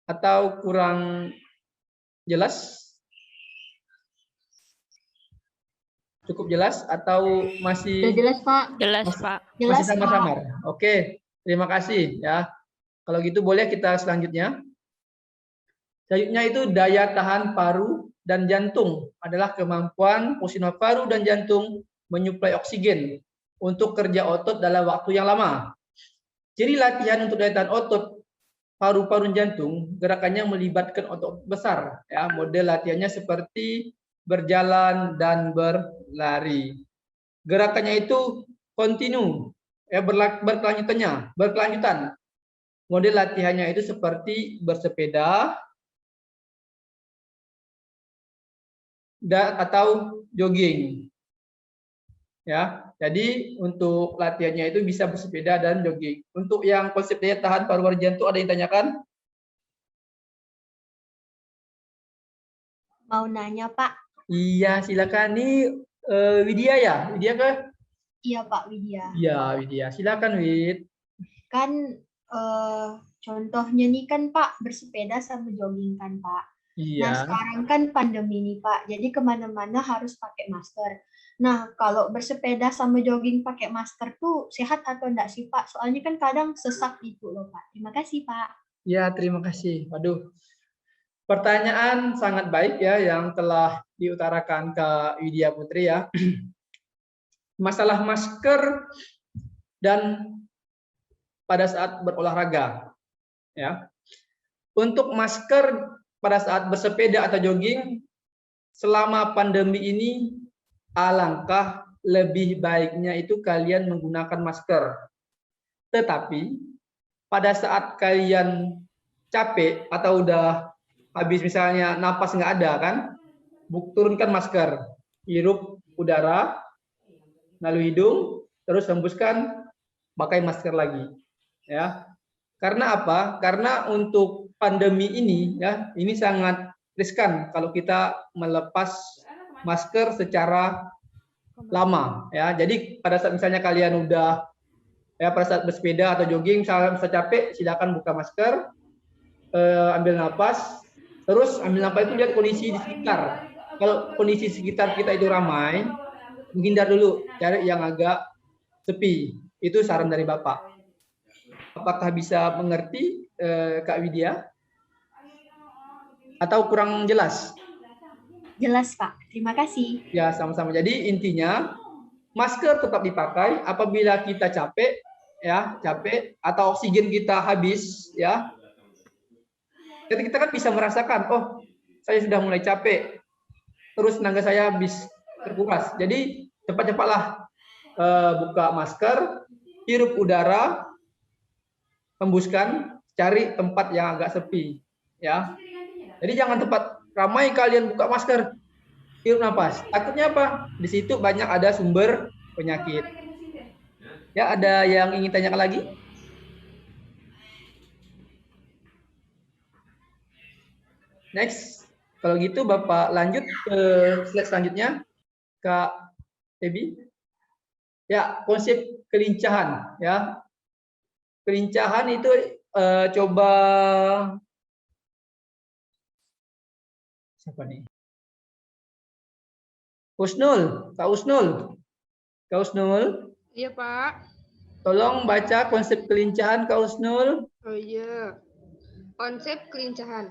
Atau kurang jelas? Cukup jelas atau masih? Sudah jelas, Pak. Jelas, Pak. Masih samar-samar. Oke, terima kasih, ya. Kalau gitu boleh kita selanjutnya. Selanjutnya itu daya tahan paru dan jantung adalah kemampuan fungsional paru dan jantung menyuplai oksigen untuk kerja otot dalam waktu yang lama. Jadi latihan untuk daya tahan otot paru-paru dan jantung, gerakannya melibatkan otot besar, ya. Model latihannya seperti berjalan dan berlari. Gerakannya itu kontinu, ya, berkelanjutan. Model latihannya itu seperti bersepeda atau jogging, ya. Jadi untuk latihannya itu bisa bersepeda dan jogging. Untuk yang konsep daya tahan paru-paru jantung ada yang tanyakan? Mau nanya, Pak? Iya, silakan. Ini Widya, ya? Widya kah? Iya, Pak, Widya. Iya, Widya. Silakan, Wid. Kan contohnya nih kan, Pak, bersepeda sama jogging kan, Pak. Nah, Iya. sekarang kan pandemi nih, Pak. Jadi kemana-mana harus pakai masker. Nah, kalau bersepeda sama jogging pakai masker tuh sehat atau enggak sih, Pak? Soalnya kan kadang sesak gitu loh, Pak. Terima kasih, Pak. Ya, terima kasih. Waduh, pertanyaan sangat baik ya yang telah diutarakan ke Widya Putri ya. Masalah masker dan pada saat berolahraga ya. Untuk masker pada saat bersepeda atau jogging selama pandemi ini alangkah lebih baiknya itu kalian menggunakan masker. Tetapi pada saat kalian capek atau udah habis misalnya napas nggak ada kan, turunkan masker, hirup udara melalui hidung, terus hembuskan, pakai masker lagi, ya. Karena apa? Karena untuk pandemi ini, ya, ini sangat riskan kalau kita melepas masker secara lama, ya. Jadi pada saat misalnya kalian udah ya pada saat bersepeda atau jogging, misalnya capek, silakan buka masker, ambil napas, terus ambil napas itu lihat kondisi di sekitar. Kalau kondisi sekitar kita itu ramai, menghindar dulu, cari yang agak sepi. Itu saran dari Bapak. Apakah bisa mengerti Kak Widya? Atau kurang jelas? Jelas, Pak. Terima kasih. Ya, sama-sama. Jadi intinya masker tetap dipakai apabila kita capek, ya, capek atau oksigen kita habis, ya. Jadi kita kan bisa merasakan, oh, saya sudah mulai capek, terus tenaga saya habis terkuras. Jadi cepat-cepatlah buka masker, hirup udara, hembuskan, cari tempat yang agak sepi, ya. Jadi jangan tempat ramai kalian buka masker, hirup nafas. Takutnya apa? Di situ banyak ada sumber penyakit. Ya, ada yang ingin tanyakan lagi? Next. Kalau gitu Bapak lanjut ke slide selanjutnya, Kak Ebi. Ya, konsep kelincahan, ya. Kelincahan itu coba siapa nih? Usnul, Kak Usnul. Kak Usnul. Iya, Pak. Tolong baca konsep kelincahan, Kak Usnul. Oh iya. Konsep kelincahan.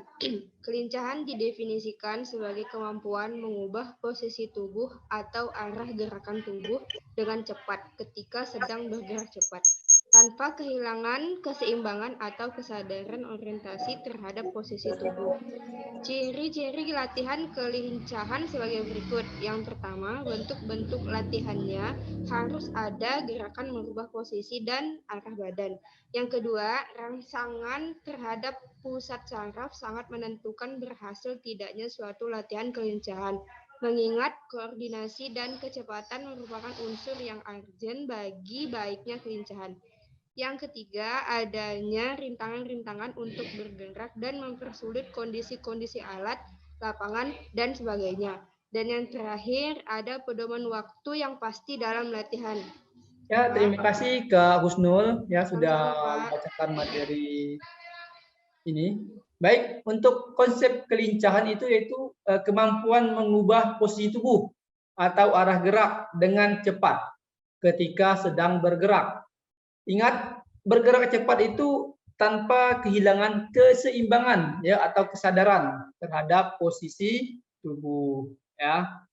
Kelincahan didefinisikan sebagai kemampuan mengubah posisi tubuh atau arah gerakan tubuh dengan cepat ketika sedang bergerak cepat, tanpa kehilangan keseimbangan atau kesadaran orientasi terhadap posisi tubuh. Ciri-ciri latihan kelincahan sebagai berikut. Yang pertama, bentuk-bentuk latihannya harus ada gerakan merubah posisi dan arah badan. Yang kedua, rangsangan terhadap pusat saraf sangat menentukan berhasil tidaknya suatu latihan kelincahan. Mengingat koordinasi dan kecepatan merupakan unsur yang urgent bagi baiknya kelincahan. Yang ketiga, adanya rintangan-rintangan untuk bergerak dan mempersulit kondisi-kondisi alat, lapangan, dan sebagainya. Dan yang terakhir, ada pedoman waktu yang pasti dalam latihan. Ya, terima kasih Kak Husnul ya sudah Sama-sama, Pak. membacakan materi ini. Baik, untuk konsep kelincahan itu yaitu kemampuan mengubah posisi tubuh atau arah gerak dengan cepat ketika sedang bergerak. Ingat, bergerak cepat itu tanpa kehilangan keseimbangan ya atau kesadaran terhadap posisi tubuh ya.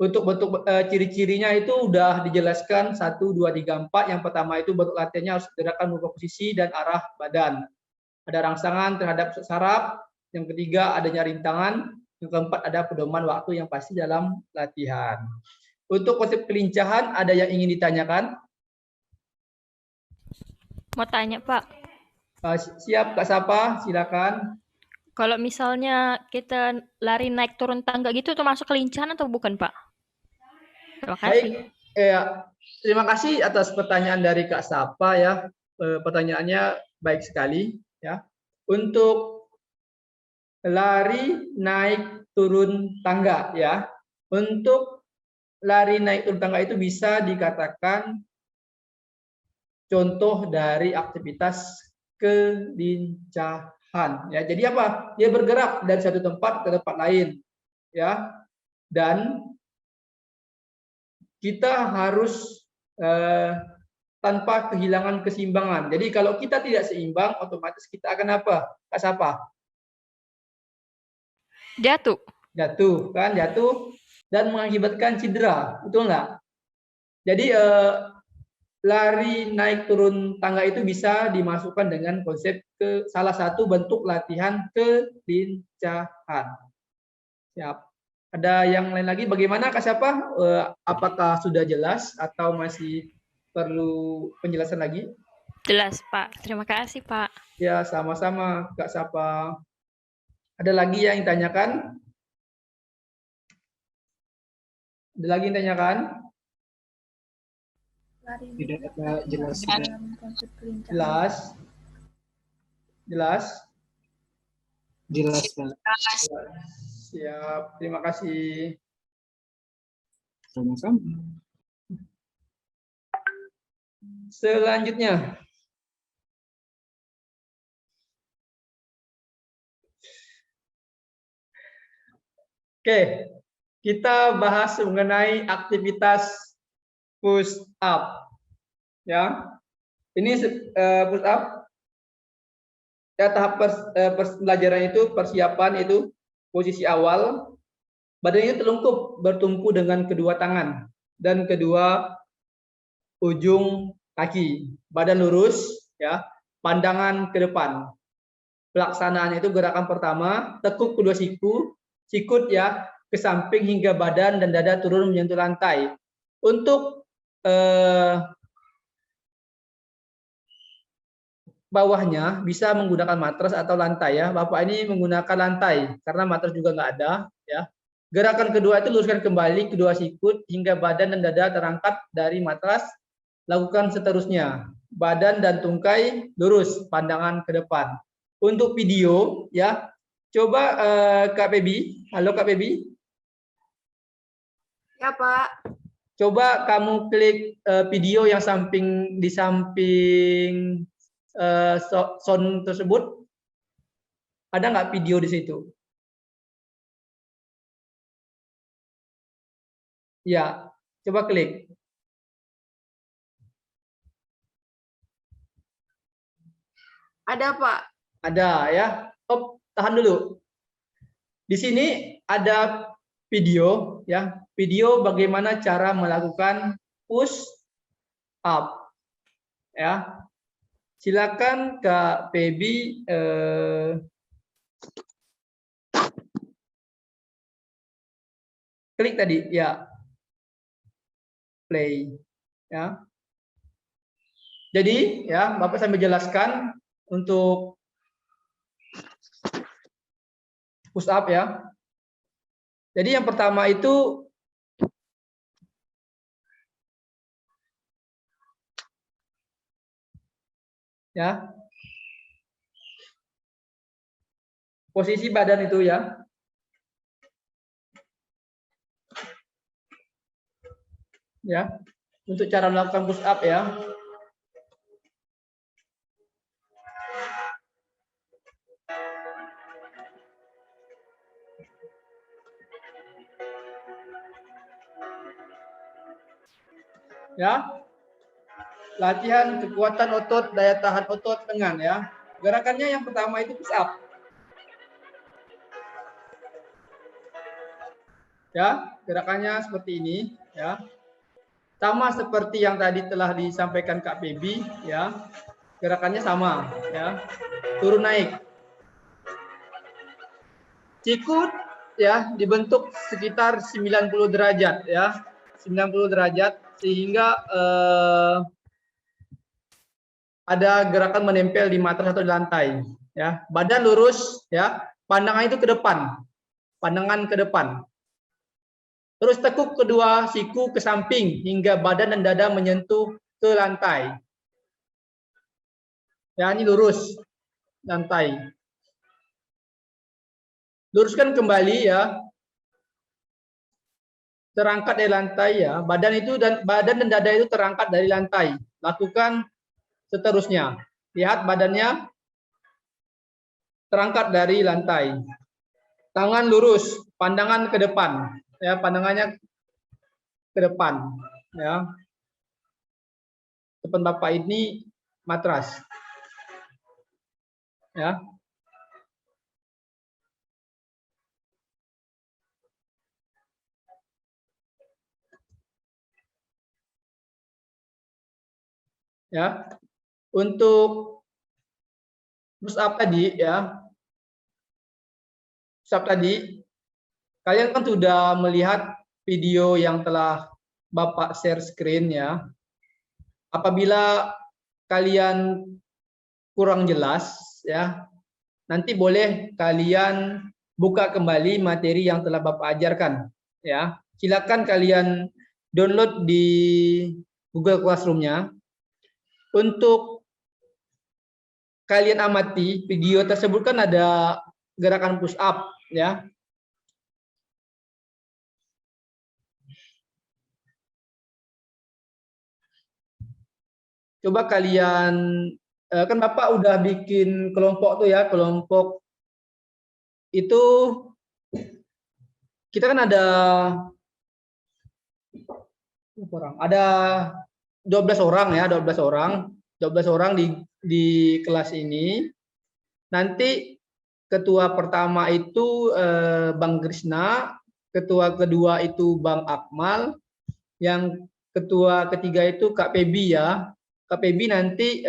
Untuk bentuk ciri-cirinya itu sudah dijelaskan 1, 2, 3, 4. Yang pertama itu bentuk latihannya harus gerakan merubah posisi dan arah badan. Ada rangsangan terhadap saraf. Yang ketiga adanya rintangan. Yang keempat ada pedoman waktu yang pasti dalam latihan. Untuk konsep kelincahan ada yang ingin ditanyakan? Mau tanya, Pak. Siap Kak Sapa, silakan. Kalau misalnya kita lari naik turun tangga gitu termasuk kelincahan atau bukan, Pak? Terima kasih. Baik, terima kasih atas pertanyaan dari Kak Sapa ya. Pertanyaannya baik sekali ya. Untuk lari naik turun tangga ya. Untuk lari naik turun tangga itu bisa dikatakan contoh dari aktivitas kelincahan Ya, jadi apa? Dia bergerak dari satu tempat ke tempat lain, ya. Dan kita harus tanpa kehilangan keseimbangan. Jadi kalau kita tidak seimbang, otomatis kita akan apa? Kak Sapa? Jatuh. Jatuh, kan? Jatuh dan mengakibatkan cedera, betul nggak? Jadi lari naik turun tangga itu bisa dimasukkan dengan konsep ke salah satu bentuk latihan kelincahan. Siap. Ada yang lain lagi? Bagaimana Kak Siapa? Apakah sudah jelas atau masih perlu penjelasan lagi? Jelas, Pak. Terima kasih, Pak. Ya, sama-sama Kak Siapa. Ada lagi yang ditanyakan? Ada lagi yang ditanyakan? Tidak ada jelas. Jelas. Jelas. Jelas, Pak. Siap, terima kasih. Sama-sama. Selanjutnya. Oke, kita bahas mengenai aktivitas push up. Ya. Ini push up. Ya, tahap pembelajaran itu persiapan itu posisi awal, badannya telungkup bertumpu dengan kedua tangan dan kedua ujung kaki, badan lurus, ya, pandangan ke depan. Pelaksanaan itu gerakan pertama, tekuk kedua siku, sikut ya ke samping hingga badan dan dada turun menyentuh lantai. Untuk bawahnya bisa menggunakan matras atau lantai ya. Bapak ini menggunakan lantai karena matras juga nggak ada ya. Gerakan kedua itu luruskan kembali kedua sikut hingga badan dan dada terangkat dari matras. Lakukan seterusnya. Badan dan tungkai lurus, pandangan ke depan. Untuk video ya, coba Kak Pebi. Halo Kak Pebi. Ya, Pak. Coba kamu klik video yang di samping sound tersebut. Ada nggak video di situ? Ya, coba klik. Ada, Pak. Ada ya. Oh, tahan dulu. Di sini ada video ya. Video bagaimana cara melakukan push up. Ya. Silakan Kak Pebi klik tadi ya. Play ya. Jadi ya, Bapak sambil jelaskan untuk push up ya. Jadi yang pertama itu ya. Posisi badan itu ya. Ya. Untuk cara melakukan push up ya. Ya, latihan kekuatan otot, daya tahan otot lengan ya. Gerakannya yang pertama itu push up. Ya, gerakannya seperti ini ya. Sama seperti yang tadi telah disampaikan Kak Pebi ya. Gerakannya sama ya. Turun naik. Sikut ya dibentuk sekitar 90 derajat ya. 90 derajat sehingga ada gerakan menempel di matras atau di lantai ya. Badan lurus ya, pandangan itu ke depan. Pandangan ke depan. Terus tekuk kedua siku ke samping hingga badan dan dada menyentuh ke lantai. Ya, ini lurus lantai. Luruskan kembali ya. Terangkat dari lantai ya. Badan dan dada itu terangkat dari lantai. Lakukan seterusnya. Lihat badannya terangkat dari lantai. Tangan lurus, pandangan ke depan, ya, pandangannya ke depan, ya. Depan Bapak ini matras, ya. Ya, untuk push up tadi, ya, push up tadi, kalian kan sudah melihat video yang telah Bapak share screen, ya. Apabila kalian kurang jelas, ya, nanti boleh kalian buka kembali materi yang telah Bapak ajarkan, ya. Silakan kalian download di Google Classroom-nya. Untuk kalian amati video tersebut kan ada gerakan push up, ya. Coba kalian, kan Bapak udah bikin kelompok tuh ya, kelompok itu kita kan ada 12 orang ya, 12 orang di kelas ini. Nanti ketua pertama itu Bang Krisna, ketua kedua itu Bang Akmal, yang ketua ketiga itu Kak Pebi, ya. Kak Pebi nanti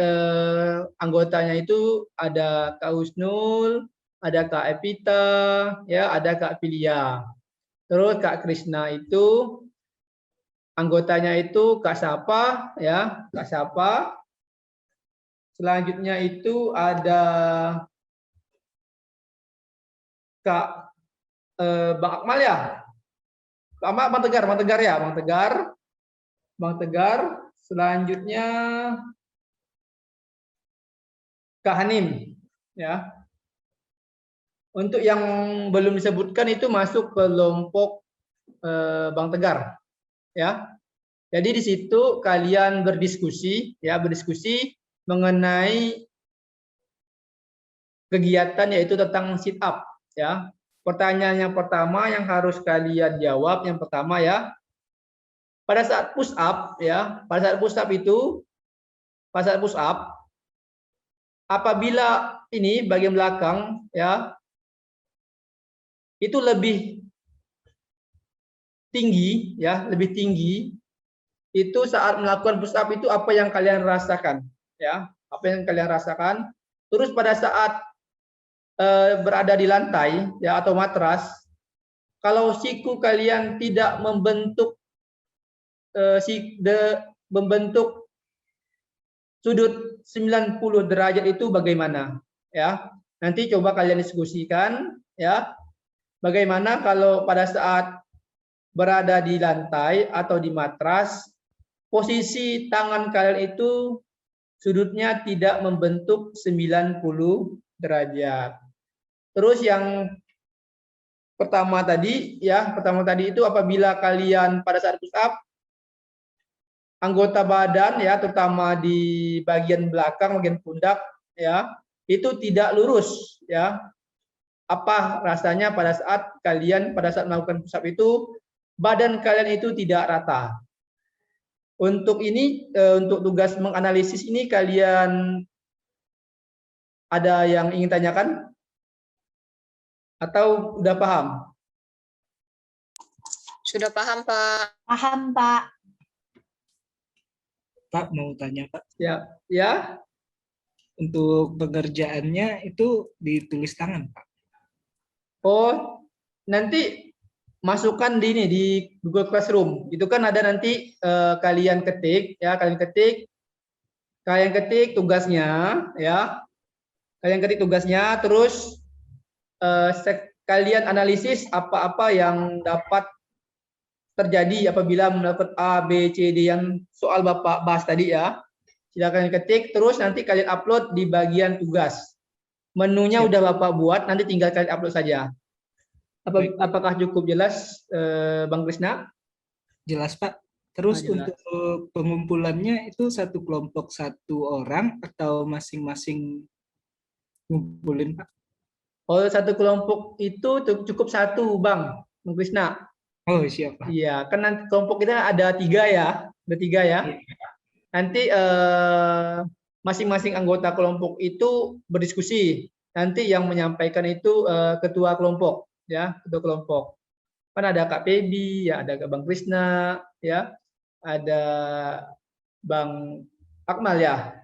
anggotanya itu ada Kak Husnul, ada Kak Epita, ya, ada Kak Pilia. Terus Kak Krisna itu anggotanya itu Kak Sapa, ya, Kak Sapa. Selanjutnya itu ada Kak Bang Akmal, ya. Bang Tegar ya, Bang Tegar. Selanjutnya Kak Hanim, ya. Untuk yang belum disebutkan itu masuk kelompok Bang Tegar, ya. Jadi di situ kalian berdiskusi, ya, berdiskusi mengenai kegiatan yaitu tentang sit up, ya. Pertanyaan yang pertama yang harus kalian jawab yang pertama, ya. Pada saat push up, ya, pada saat push up, apabila ini bagian belakang, ya, itu lebih tinggi, ya, lebih tinggi, itu saat melakukan push up itu apa yang kalian rasakan, ya, apa yang kalian rasakan. Terus pada saat berada di lantai, ya, atau matras, kalau siku kalian tidak membentuk sudut 90 derajat itu bagaimana, ya. Nanti coba kalian diskusikan, ya. Bagaimana kalau pada saat berada di lantai atau di matras, posisi tangan kalian itu sudutnya tidak membentuk 90 derajat. Terus yang pertama tadi, ya, itu apabila kalian pada saat push up, anggota badan, ya, terutama di bagian belakang, bagian pundak, ya, itu tidak lurus, ya. Apa rasanya pada saat melakukan push up itu badan kalian itu tidak rata. Untuk ini, untuk tugas menganalisis ini kalian ada yang ingin tanyakan? Atau udah paham? Sudah paham, Pak. Paham, Pak. Pak, mau tanya, Pak. Ya, ya. Untuk pengerjaannya itu ditulis tangan, Pak. Oh, nanti masukkan di Google Classroom. Itu kan ada nanti kalian ketik, ya, kalian ketik tugasnya, ya. Kalian ketik tugasnya, terus kalian analisis apa-apa yang dapat terjadi apabila melakukan A, B, C, D yang soal Bapak bahas tadi, ya. Silakan ketik, terus nanti kalian upload di bagian tugas. Menunya udah Bapak buat, nanti tinggal kalian upload saja. Apakah cukup jelas, Bang Krisna? Jelas, Pak. Terus jelas. Untuk pengumpulannya itu satu kelompok 1 orang atau masing-masing ngumpulin, Pak? Kalau satu kelompok itu cukup satu, Bang Krisna. Oh, siapa? Iya, kan nanti kelompok kita ada 3 ya, ada 3 ya. Nanti masing-masing anggota kelompok itu berdiskusi. Nanti yang menyampaikan itu ketua kelompok, ya, ketua kelompok. Kan ada Kak Pebi, ya, ada Bang Krisna, ya, ada Bang Akmal ya.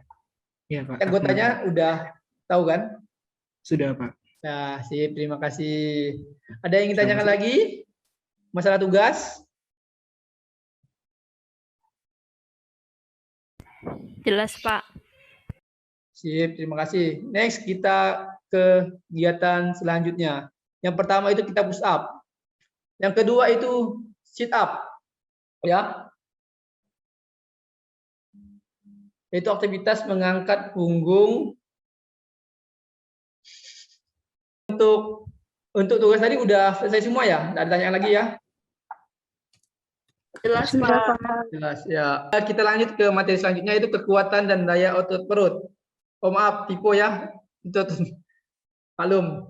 Iya, Pak. Anggotanya udah tahu kan? Sudah, Pak. Nah, sip, terima kasih. Ada yang ingin tanyakan lagi? Masalah tugas? Jelas, Pak. Sip, terima kasih. Next, kita ke kegiatan selanjutnya. Yang pertama itu kita push up. Yang kedua itu sit up. Ya. Itu aktivitas mengangkat punggung. Untuk tugas tadi udah selesai semua ya? Tidak ada tanyaan lagi ya? Jelas, Pak. Jelas ya. Kita lanjut ke materi selanjutnya, itu kekuatan dan daya otot perut. Oh maaf, tipe ya. Itu maklum.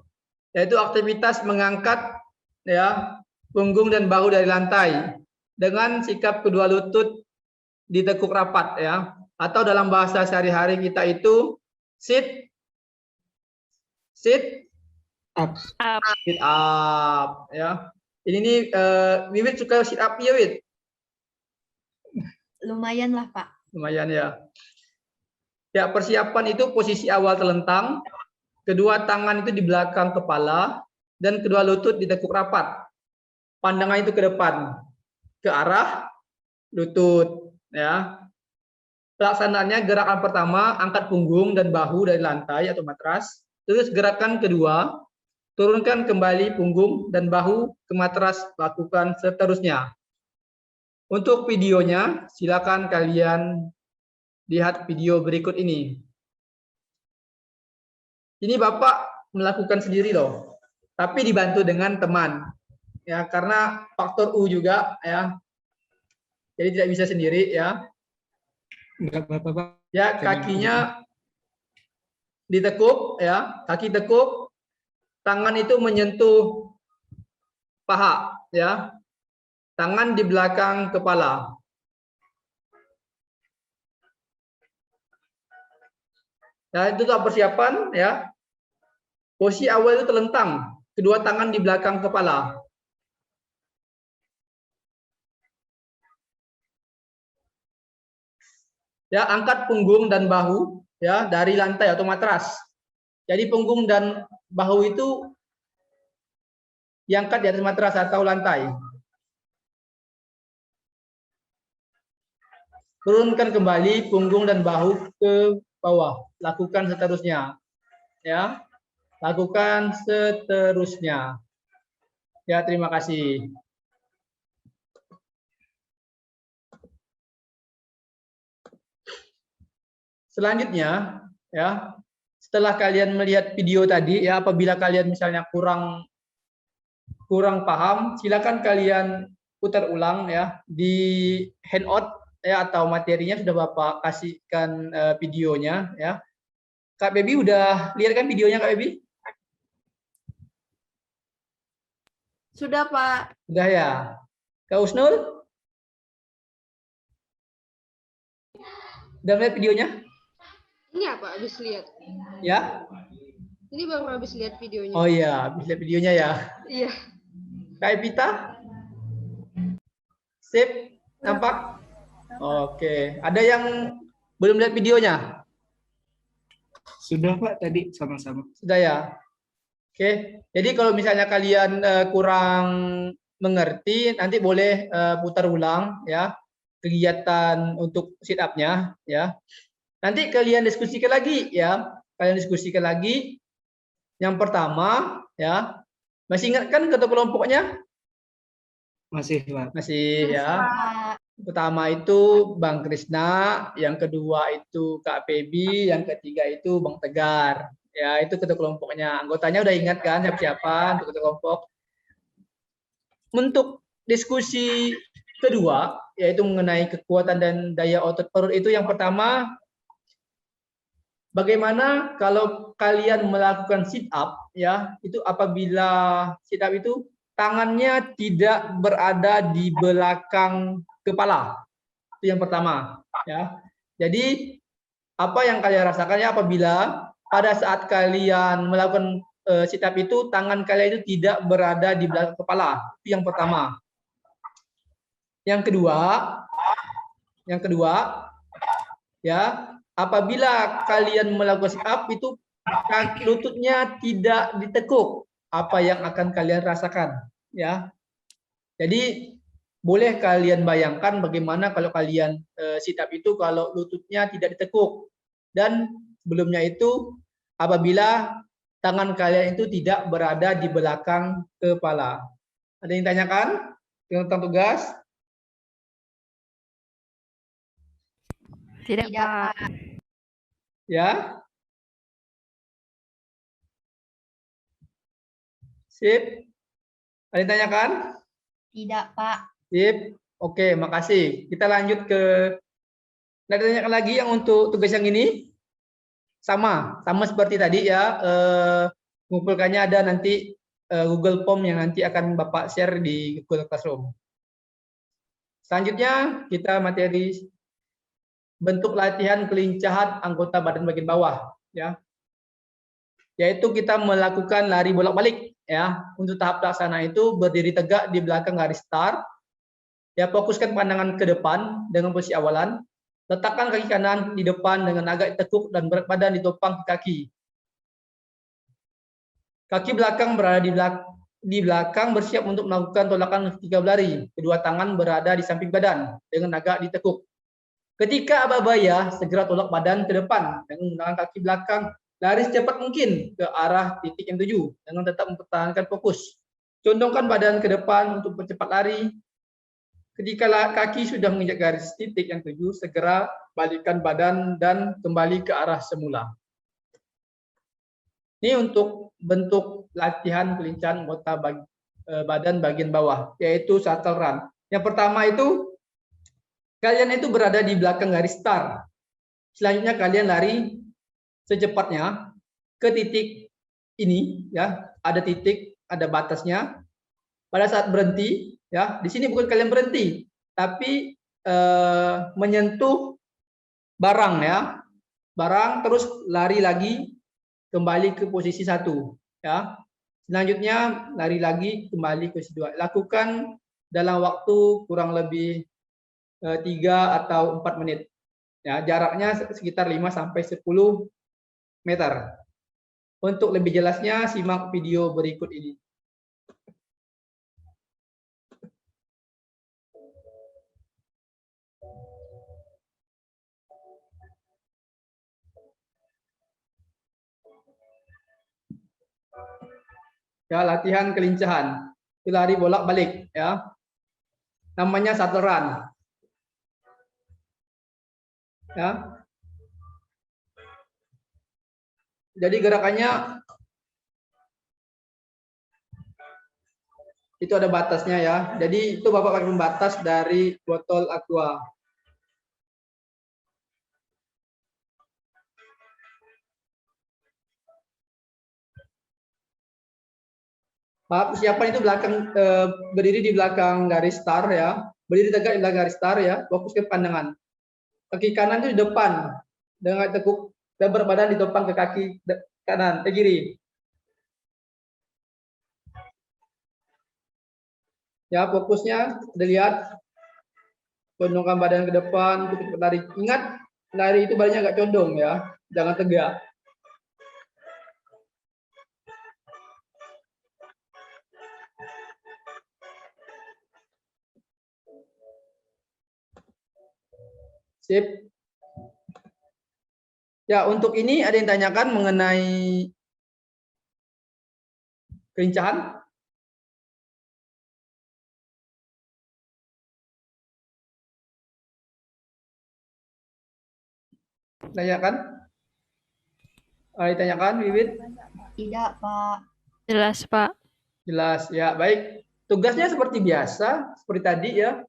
Yaitu aktivitas mengangkat ya punggung dan bahu dari lantai dengan sikap kedua lutut ditekuk rapat ya. Atau dalam bahasa sehari-hari kita itu sit up. Sit up ya. Ini nih Wiwit suka sit up ya, Wit? Lumayan lah, Pak. Lumayan ya. Ya, persiapan itu posisi awal telentang, kedua tangan itu di belakang kepala, dan kedua lutut ditekuk rapat. Pandangan itu ke depan, ke arah lutut. Ya. Pelaksanaannya gerakan pertama, angkat punggung dan bahu dari lantai atau matras. Terus gerakan kedua, turunkan kembali punggung dan bahu ke matras, lakukan seterusnya. Untuk videonya, silakan kalian lihat video berikut ini. Ini Bapak melakukan sendiri loh, tapi dibantu dengan teman. Ya, karena faktor U juga ya. Jadi tidak bisa sendiri ya. Enggak apa-apa, Pak. Ya, kakinya ditekuk ya, kaki tekuk, tangan itu menyentuh paha ya. Tangan di belakang kepala. Ya, itu persiapan ya. Posisi awal itu telentang, kedua tangan di belakang kepala. Ya, angkat punggung dan bahu ya dari lantai atau matras. Jadi punggung dan bahu itu diangkat di atas matras atau lantai. Turunkan kembali punggung dan bahu ke bawah. Lakukan seterusnya. Ya. Lakukan seterusnya. Ya, terima kasih. Selanjutnya, ya. Setelah kalian melihat video tadi, ya, apabila kalian misalnya kurang paham, silakan kalian putar ulang ya di handout ya, atau materinya sudah Bapak kasihkan videonya ya. Kak Bebi udah lihat kan videonya, Kak Bebi? Sudah, Pak. Sudah ya. Kak Usnul? Udah lihat videonya? Ini apa? Habis lihat. Ya. Ini baru habis lihat videonya. Oh iya, habis lihat videonya ya. Iya. Kak Evita? Sip, nampak? Oke, ada yang belum lihat videonya? Sudah, Pak, tadi sama-sama. Sudah ya? Oke, jadi kalau misalnya kalian kurang mengerti, nanti boleh putar ulang ya kegiatan untuk sit up-nya ya. Nanti kalian diskusikan lagi ya. Kalian diskusikan lagi. Yang pertama ya. Masih ingat kan ketua kelompoknya? Masih, Pak. Masih ya. Pertama itu Bang Krisna, yang kedua itu Kak Pebi, yang ketiga itu Bang Tegar. Ya, itu ketua kelompoknya. Anggotanya udah ingat kan siapa untuk ketua kelompok. Untuk diskusi kedua, yaitu mengenai kekuatan dan daya otot perut itu, yang pertama bagaimana kalau kalian melakukan sit up ya, itu apabila sit up itu tangannya tidak berada di belakang kepala. Itu yang pertama ya. Jadi apa yang kalian rasakan ya apabila pada saat kalian melakukan sit up itu tangan kalian itu tidak berada di belakang kepala. Itu yang pertama. Yang kedua ya, apabila kalian melakukan sit up itu lututnya tidak ditekuk, apa yang akan kalian rasakan ya. Jadi boleh kalian bayangkan bagaimana kalau kalian sit up itu kalau lututnya tidak ditekuk, dan sebelumnya itu apabila tangan kalian itu tidak berada di belakang kepala. Ada yang tanyakan tentang tugas? Tidak, Pak. Ya. Sip. Ada yang tanyakan? Tidak, Pak. Sip. Oke, makasih. Kita lanjut ke, ada tanyakan lagi yang untuk tugas yang ini? Sama seperti tadi ya. Mengumpulkannya ada nanti Google Form yang nanti akan Bapak share di Google Classroom. Selanjutnya kita materi bentuk latihan kelincahan anggota badan bagian bawah ya. Yaitu kita melakukan lari bolak-balik ya. Untuk tahap pelaksana itu berdiri tegak di belakang garis start. Ya, fokuskan pandangan ke depan dengan posisi awalan. Letakkan kaki kanan di depan dengan agak tekuk dan berat badan ditopang ke kaki. Kaki belakang berada di belakang bersiap untuk melakukan tolakan ketika berlari. Kedua tangan berada di samping badan dengan agak ditekuk. Ketika ababaya, segera tolak badan ke depan dengan menggunakan kaki belakang, lari secepat mungkin ke arah titik yang tuju dengan tetap mempertahankan fokus. Condongkan badan ke depan untuk percepat lari. Ketika kaki sudah menginjak garis titik yang tuju, segera balikkan badan dan kembali ke arah semula. Ini untuk bentuk latihan kelincahan anggota badan bagian bawah, yaitu shuttle run. Yang pertama itu, kalian itu berada di belakang garis start. Selanjutnya kalian lari secepatnya ke titik ini ya, ada titik, ada batasnya. Pada saat berhenti ya, di sini bukan kalian berhenti, tapi menyentuh barang ya. Barang terus lari lagi kembali ke posisi 1 ya. Selanjutnya lari lagi kembali ke posisi 2. Lakukan dalam waktu kurang lebih 3 atau 4 menit. Ya, jaraknya sekitar 5 sampai 10 meter. Untuk lebih jelasnya simak video berikut ini. Ya, latihan kelincahan. Itu lari bolak-balik ya. Namanya shuttle run. Ya. Jadi gerakannya itu ada batasnya ya. Jadi itu Bapak pakai pembatas dari botol aqua. Pak, persiapan itu belakang berdiri di belakang garis start ya. Berdiri tegak di belakang garis start ya. Fokus ke pandangan. Kaki kanan itu di depan dengan tekuk dan berbadan ditopang ke kaki kanan ke kiri. Ya, fokusnya dilihat, condongkan badan ke depan untuk lari. Ingat, lari itu badannya agak condong ya, jangan tegak. Sip. Ya, untuk ini ada yang tanyakan mengenai kelincahan? Tanyakan? Ditanyakan, Wiwit? Tidak, Pak. Jelas, Pak. Jelas, ya. Baik. Tugasnya seperti biasa, seperti tadi ya.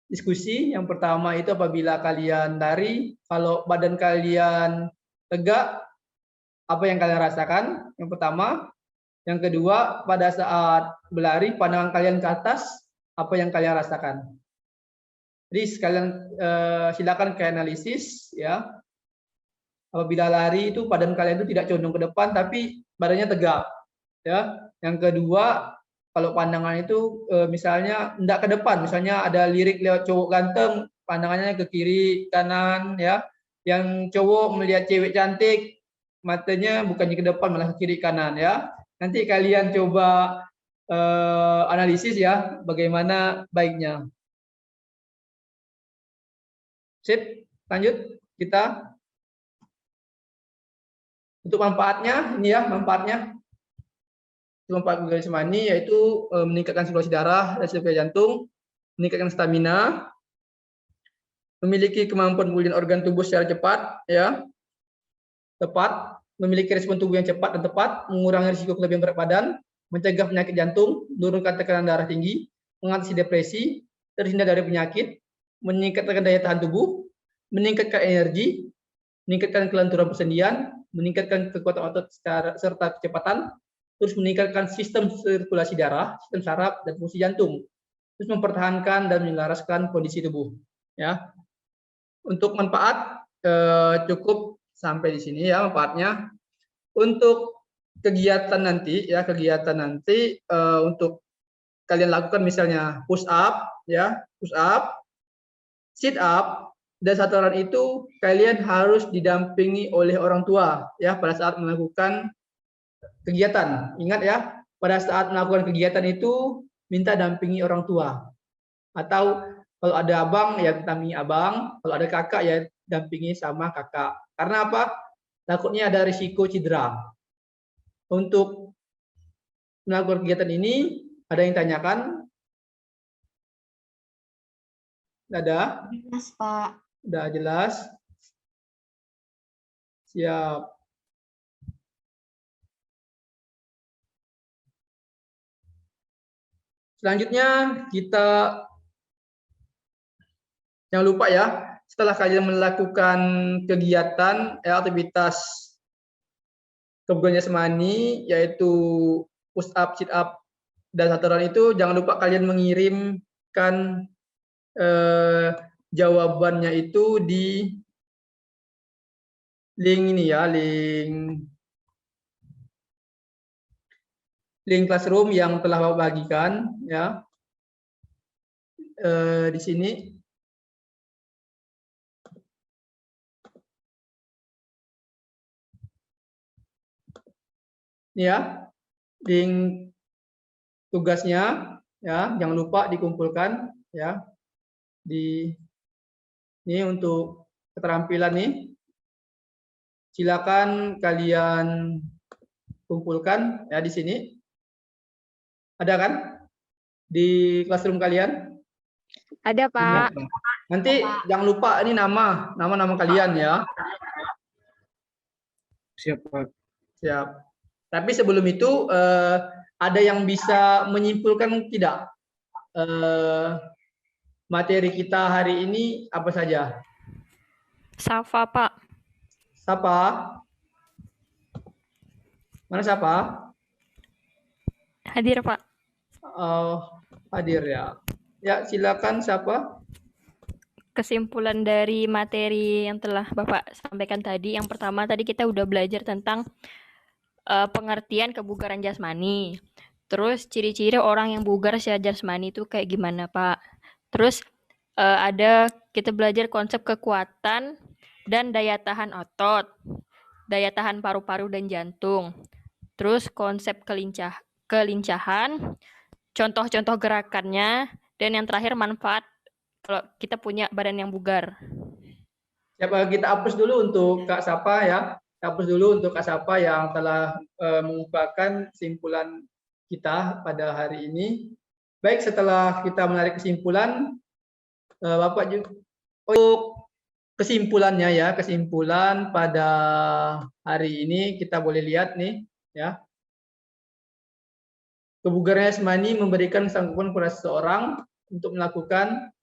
Diskusi yang pertama itu apabila kalian lari, kalau badan kalian tegak, apa yang kalian rasakan? Yang pertama. Yang kedua, pada saat berlari, pandangan kalian ke atas, apa yang kalian rasakan? Jadi sekalian silakan ke analisis ya. Apabila lari itu badan kalian itu tidak condong ke depan, tapi badannya tegak. Ya. Yang kedua, kalau pandangan itu misalnya tidak ke depan, misalnya ada lirik lewat cowok ganteng, pandangannya ke kiri, kanan, ya. Yang cowok melihat cewek cantik, matanya bukannya ke depan malah ke kiri kanan, ya. Nanti kalian coba analisis ya, bagaimana baiknya. Sip, lanjut kita. Untuk manfaatnya, ini ya manfaatnya. Manfaat kebugaran jasmani yaitu meningkatkan sirkulasi darah dan sirkulasi jantung, meningkatkan stamina, memiliki kemampuan pemulihan organ tubuh secara cepat, ya, tepat, memiliki respon tubuh yang cepat dan tepat, mengurangi risiko kelebihan berat badan, mencegah penyakit jantung, menurunkan tekanan darah tinggi, mengatasi depresi, terhindar dari penyakit, meningkatkan daya tahan tubuh, meningkatkan energi, meningkatkan kelenturan persendian, meningkatkan kekuatan otot serta kecepatan, terus meningkatkan sistem sirkulasi darah, sistem saraf, dan fungsi jantung, terus mempertahankan dan menyelaraskan kondisi tubuh. Ya, untuk manfaat cukup sampai di sini ya manfaatnya. Untuk kegiatan nanti ya untuk kalian lakukan misalnya push up ya, push up, sit up, dan saturan itu kalian harus didampingi oleh orang tua ya pada saat melakukan kegiatan. Ingat ya, pada saat melakukan kegiatan itu minta dampingi orang tua. Atau kalau ada abang ya dampingi abang, kalau ada kakak ya dampingi sama kakak. Karena apa? Takutnya ada risiko cedera. Untuk melakukan kegiatan ini, ada yang tanyakan? Ada? Jelas, Pak. Udah jelas? Siap. Selanjutnya kita jangan lupa ya, setelah kalian melakukan kegiatan aktivitas kebugaran jasmani yaitu push up, sit up, dan saturan itu jangan lupa kalian mengirimkan jawabannya itu di link ini ya, link classroom yang telah Bapak bagikan ya. Di sini ya, link tugasnya ya, jangan lupa dikumpulkan ya. Ini untuk keterampilan nih. Silakan kalian kumpulkan ya di sini. Ada kan di classroom kalian? Ada, Pak. Nanti jangan lupa ini nama kalian ya. Siap, Pak. Siap. Tapi sebelum itu ada yang bisa menyimpulkan tidak? Materi kita hari ini apa saja? Safa, Pak. Siapa? Mana siapa? Hadir, Pak. Hadir ya. Ya, silakan siapa? Kesimpulan dari materi yang telah Bapak sampaikan tadi, yang pertama tadi kita udah belajar tentang pengertian kebugaran jasmani. Terus ciri-ciri orang yang bugar secara jasmani itu kayak gimana, Pak? Terus ada kita belajar konsep kekuatan dan daya tahan otot, daya tahan paru-paru dan jantung. Terus konsep kelincahan, contoh-contoh gerakannya, dan yang terakhir manfaat kalau kita punya badan yang bugar. Siapa kita hapus dulu untuk Kak Sapa ya. Hapus dulu untuk Kak Sapa yang telah mengungkapkan kesimpulan kita pada hari ini. Baik, setelah kita menarik kesimpulan, Bapak juga untuk kesimpulannya ya, kesimpulan pada hari ini kita boleh lihat nih ya. Kebugaran jasmani memberikan kesanggupan kepada seseorang untuk melakukan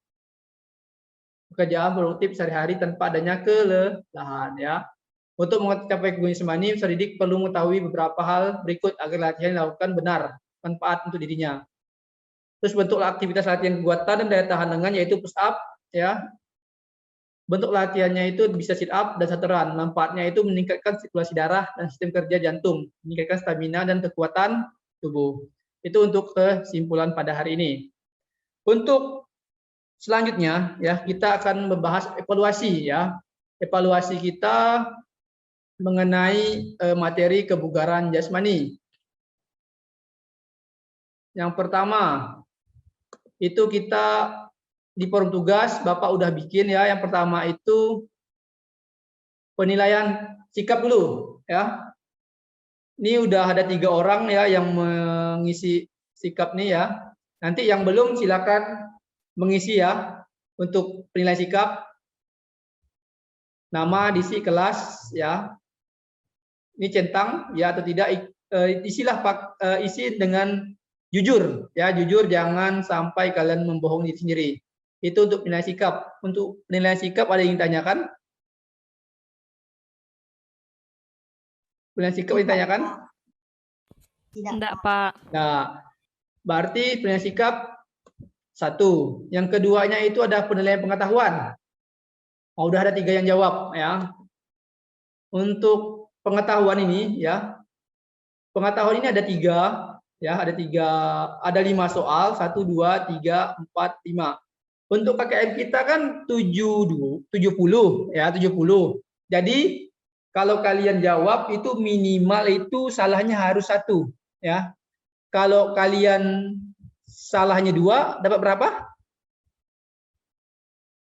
pekerjaan produktif sehari-hari tanpa adanya kelelahan ya. Untuk mencapai keguguran jasmani, peserta didik perlu mengetahui beberapa hal berikut agar latihan dilakukan benar, manfaat untuk dirinya. Terus bentuk aktivitas latihan kekuatan dan daya tahan lengan yaitu push up, ya. Bentuk latihannya itu bisa sit up dan satu run. Manfaatnya itu meningkatkan sirkulasi darah dan sistem kerja jantung, meningkatkan stamina dan kekuatan tubuh. Itu untuk kesimpulan pada hari ini. Untuk selanjutnya ya kita akan membahas evaluasi ya. Evaluasi kita mengenai materi kebugaran jasmani. Yang pertama itu kita di forum tugas Bapak udah bikin ya. Yang pertama itu penilaian sikap dulu ya. Ini udah ada 3 orang ya yang mengisi sikap nih ya. Nanti yang belum silakan mengisi ya untuk penilaian sikap. Nama, diisi kelas ya. Ini centang ya atau tidak, isilah isi dengan jujur ya, jujur, jangan sampai kalian membohongi diri sendiri. Itu untuk penilaian sikap. Untuk penilaian sikap ada yang ditanyakan? Penilaian sikap ditanyakan? Tidak, Pak. Nah, berarti penilaian sikap 1. Yang keduanya itu ada penilaian pengetahuan. Oh, udah ada 3 yang jawab ya. Untuk pengetahuan ini ya, pengetahuan ini ada 3 ya, ada 5 soal, 1, 2, 3, 4, 5. Untuk KKM kita kan 70 ya, 70. Jadi kalau kalian jawab itu minimal itu salahnya harus 1 ya. Kalau kalian salahnya 2, dapat berapa?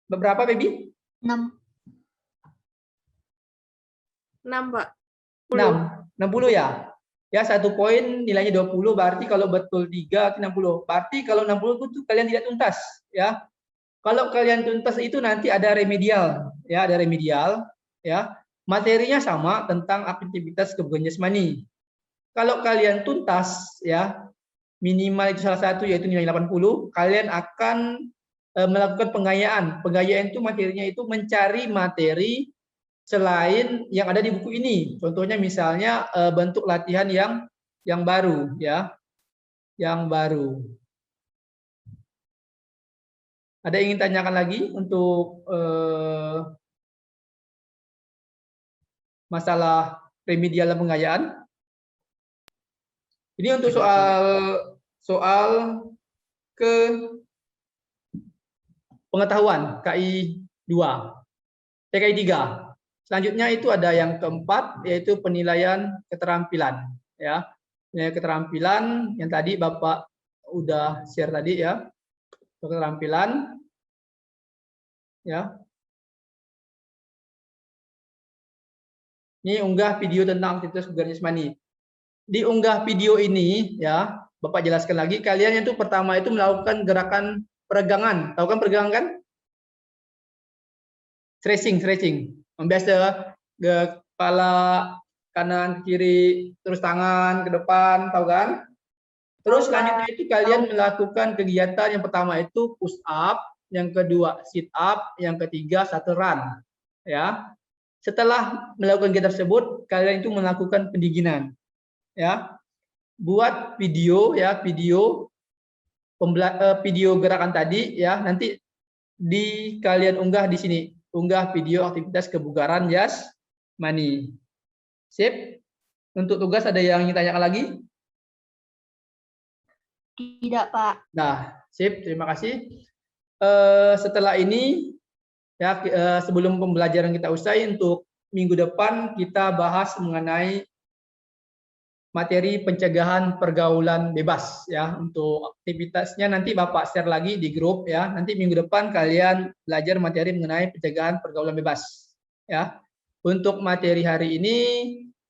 Berapa, Baby? 6. 6, Pak. 60 ya. Ya, 1 poin nilainya 20, berarti kalau betul 3 60. Berarti kalau 60 itu kalian tidak tuntas ya. Kalau kalian tuntas itu nanti ada remedial ya, ada remedial ya. Materinya sama tentang aktivitas kebugaran jasmani. Kalau kalian tuntas ya, minimal itu salah satu yaitu nilai 80, kalian akan melakukan penggayaan. Penggayaan itu materinya itu mencari materi selain yang ada di buku ini. Contohnya misalnya bentuk latihan yang baru ya. Yang baru. Ada yang ingin tanyakan lagi untuk masalah remedial dan penggayaan? Ini untuk soal ke pengetahuan KI 2, KI 3. Selanjutnya itu ada yang keempat yaitu penilaian keterampilan ya. Penilaian keterampilan yang tadi Bapak udah share tadi ya. Keterampilan ya. Ini unggah video tentang aktivitas kebugaran jasmani. Di unggah video ini ya, Bapak jelaskan lagi, kalian itu pertama itu melakukan gerakan peregangan. Tahu kan peregangan kan? Stretching. Membiasa kepala kanan kiri, terus tangan ke depan, tahu kan? Terus selanjutnya itu kalian melakukan kegiatan yang pertama itu push up, yang kedua sit up, yang ketiga satu run. Ya. Setelah melakukan kegiatan tersebut, kalian itu melakukan pendinginan. Ya. Buat video ya, video gerakan tadi ya, nanti kalian unggah di sini. Unggah video aktivitas kebugaran jasmani. Sip. Untuk tugas ada yang ingin tanyakan lagi? Tidak, Pak. Nah, sip. Terima kasih. Setelah ini, ya sebelum pembelajaran kita usai, untuk minggu depan kita bahas mengenai materi pencegahan pergaulan bebas ya. Untuk aktivitasnya nanti Bapak share lagi di grup ya. Nanti minggu depan kalian belajar materi mengenai pencegahan pergaulan bebas ya. Untuk materi hari ini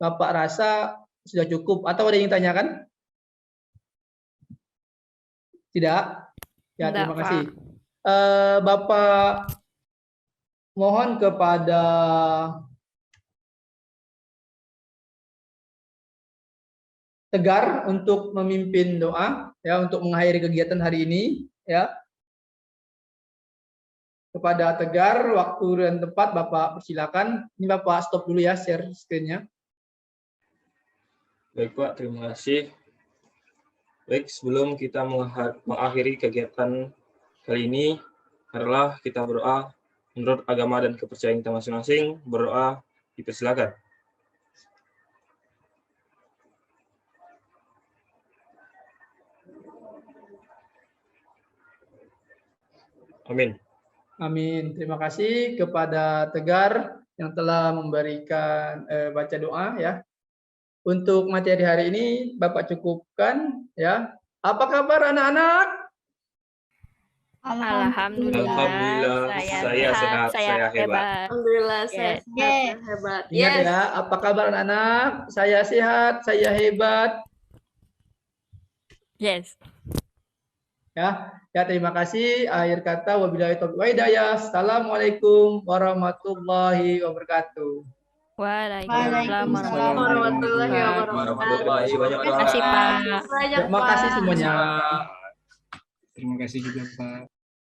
Bapak rasa sudah cukup atau ada yang tanyakan? Tidak? Ya, Tidak, terima Pak. kasih. Bapak mohon kepada Tegar untuk memimpin doa ya untuk mengakhiri kegiatan hari ini ya. kepada Tegar, waktu dan tempat Bapak persilakan. Ini Bapak stop dulu ya share screen-nya. Baik Pak, terima kasih. Baik, sebelum kita mengakhiri kegiatan kali ini, marilah kita berdoa menurut agama dan kepercayaan kita masing-masing. Berdoa, dipersilakan. Amin. Amin. Terima kasih kepada Tegar yang telah memberikan baca doa ya. Untuk materi hari ini Bapak cukupkan ya. Apa kabar anak-anak? Alhamdulillah, saya sehat, saya hebat. Alhamdulillah, saya Yes. sehat, saya hebat. Ingat Yes. ya, apa kabar anak-anak? Saya sehat, saya hebat. Yes. Ya, terima kasih. Akhir kata wabillahi taufiq wa hidayah. Assalamualaikum warahmatullahi wabarakatuh. Waalaikumsalam warahmatullahi wabarakatuh. Banyak Terima kasih, Pak. Banyak, Terima kasih Pak. semuanya. Terima kasih juga Pak.